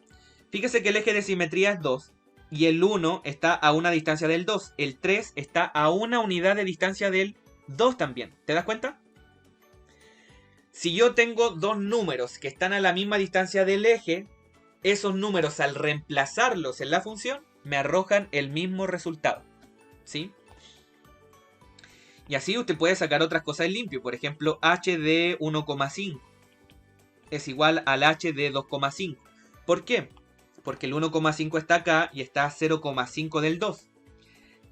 Fíjese que el eje de simetría es 2 y el 1 está a una distancia del 2. El 3 está a una unidad de distancia del 2 también. ¿Te das cuenta? Si yo tengo dos números que están a la misma distancia del eje, esos números al reemplazarlos en la función me arrojan el mismo resultado. ¿Sí? Y así usted puede sacar otras cosas en limpio. Por ejemplo, h de 1,5 es igual al h de 2,5. ¿Por qué? Porque el 1,5 está acá y está a 0,5 del 2.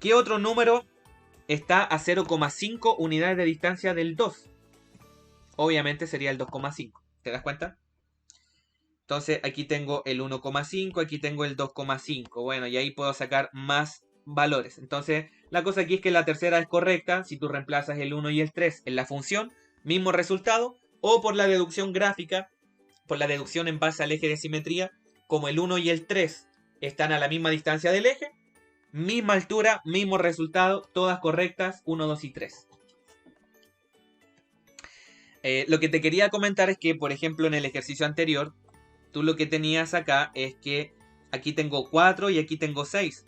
¿Qué otro número está a 0,5 unidades de distancia del 2? Obviamente sería el 2,5. ¿Te das cuenta? Entonces aquí tengo el 1,5, aquí tengo el 2,5. Bueno, y ahí puedo sacar más valores. Entonces la cosa aquí es que la tercera es correcta. Si tú reemplazas el 1 y el 3 en la función, mismo resultado. O por la deducción gráfica, por la deducción en base al eje de simetría, como el 1 y el 3 están a la misma distancia del eje, misma altura, mismo resultado, todas correctas, 1, 2 y 3. Lo que te quería comentar es que, por ejemplo, en el ejercicio anterior, tú lo que tenías acá es que aquí tengo 4 y aquí tengo 6.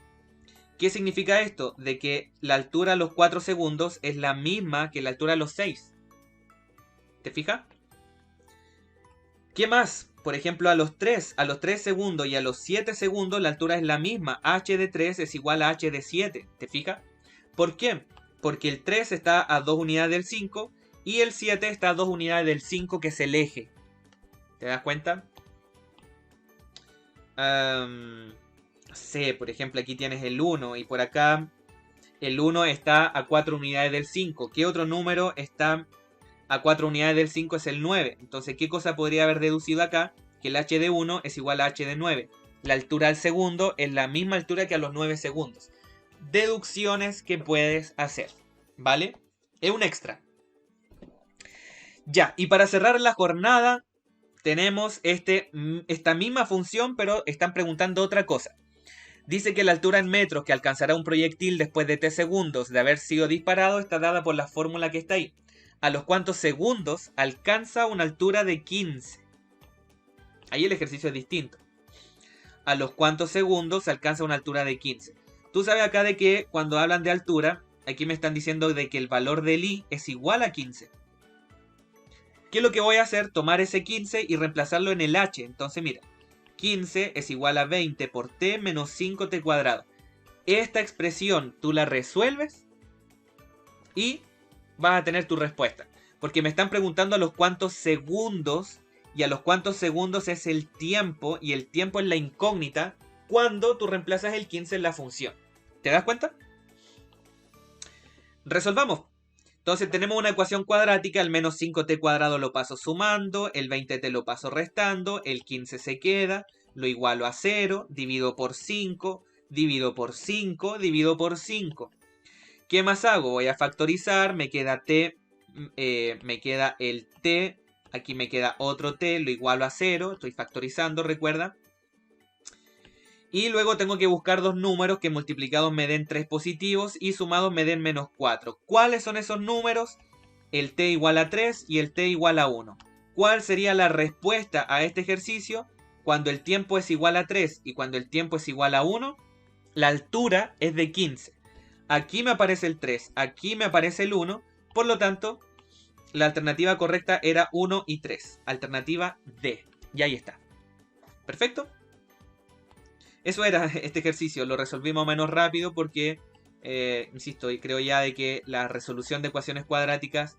¿Qué significa esto? De que la altura a los 4 segundos es la misma que la altura a los 6. ¿Te fijas? ¿Qué más? Por ejemplo, a los 3 segundos y a los 7 segundos la altura es la misma. H de 3 es igual a H de 7. ¿Te fijas? ¿Por qué? Porque el 3 está a 2 unidades del 5 y el 7 está a 2 unidades del 5, que es el eje. ¿Te das cuenta? No sé, por ejemplo, aquí tienes el 1 y por acá el 1 está a 4 unidades del 5. ¿Qué otro número está a 4 unidades del 5? Es el 9. Entonces, ¿qué cosa podría haber deducido acá? Que el h de 1 es igual a h de 9. La altura al segundo es la misma altura que a los 9 segundos. Deducciones que puedes hacer, ¿vale? Es un extra. Ya, y para cerrar la jornada tenemos esta misma función, pero están preguntando otra cosa. Dice que la altura en metros que alcanzará un proyectil después de t segundos de haber sido disparado está dada por la fórmula que está ahí. ¿A los cuántos segundos alcanza una altura de 15? Ahí el ejercicio es distinto. ¿A los cuántos segundos alcanza una altura de 15? Tú sabes acá de que cuando hablan de altura, aquí me están diciendo de que el valor del i es igual a 15. ¿Qué es lo que voy a hacer? Tomar ese 15 y reemplazarlo en el h. Entonces mira, 15 es igual a 20 por t menos 5t cuadrado. Esta expresión tú la resuelves y vas a tener tu respuesta. Porque me están preguntando a los cuántos segundos, y a los cuántos segundos es el tiempo, y el tiempo es la incógnita cuando tú reemplazas el 15 en la función. ¿Te das cuenta? Resolvamos. Entonces tenemos una ecuación cuadrática, el menos 5t cuadrado lo paso sumando, el 20t lo paso restando, el 15 se queda, lo igualo a 0, divido por 5, divido por 5, divido por 5. ¿Qué más hago? Voy a factorizar, me queda t, me queda el t, aquí me queda otro t, lo igualo a 0, estoy factorizando, recuerda. Y luego tengo que buscar dos números que multiplicados me den 3 positivos y sumados me den menos 4. ¿Cuáles son esos números? El t igual a 3 y el t igual a 1. ¿Cuál sería la respuesta a este ejercicio? Cuando el tiempo es igual a 3 y cuando el tiempo es igual a 1, la altura es de 15. Aquí me aparece el 3, aquí me aparece el 1. Por lo tanto, la alternativa correcta era 1 y 3. Alternativa D. Y ahí está. ¿Perfecto? Eso era este ejercicio, lo resolví más o menos rápido porque, insisto, y creo ya de que la resolución de ecuaciones cuadráticas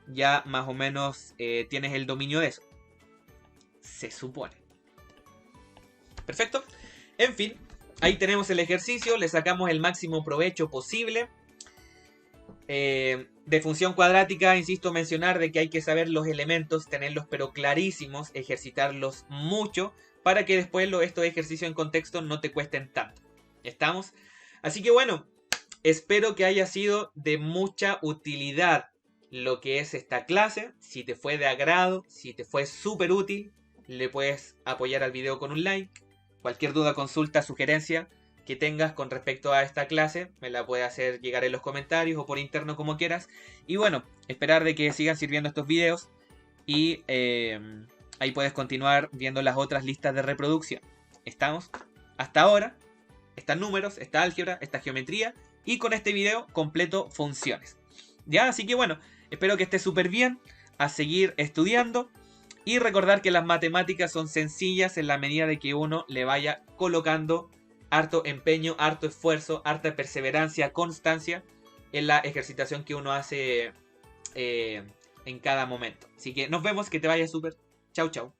ya más o menos tienes el dominio de eso. Se supone. Perfecto. En fin, ahí tenemos el ejercicio, le sacamos el máximo provecho posible. De función cuadrática, insisto mencionar de que hay que saber los elementos, tenerlos pero clarísimos, ejercitarlos mucho, para que después estos ejercicios en contexto no te cuesten tanto. ¿Estamos? Así que bueno, espero que haya sido de mucha utilidad lo que es esta clase. Si te fue de agrado, si te fue súper útil, le puedes apoyar al video con un like. Cualquier duda, consulta, sugerencia que tengas con respecto a esta clase, me la puedes hacer llegar en los comentarios o por interno como quieras. Y bueno, esperar de que sigan sirviendo estos videos y ahí puedes continuar viendo las otras listas de reproducción. ¿Estamos? Hasta ahora, están números, está álgebra, está geometría y con este video completo funciones. ¿Ya? Así que bueno, espero que estés súper bien, a seguir estudiando y recordar que las matemáticas son sencillas en la medida de que uno le vaya colocando harto empeño, harto esfuerzo, harta perseverancia, constancia en la ejercitación que uno hace en cada momento. Así que nos vemos, que te vaya súper. Chau, chau.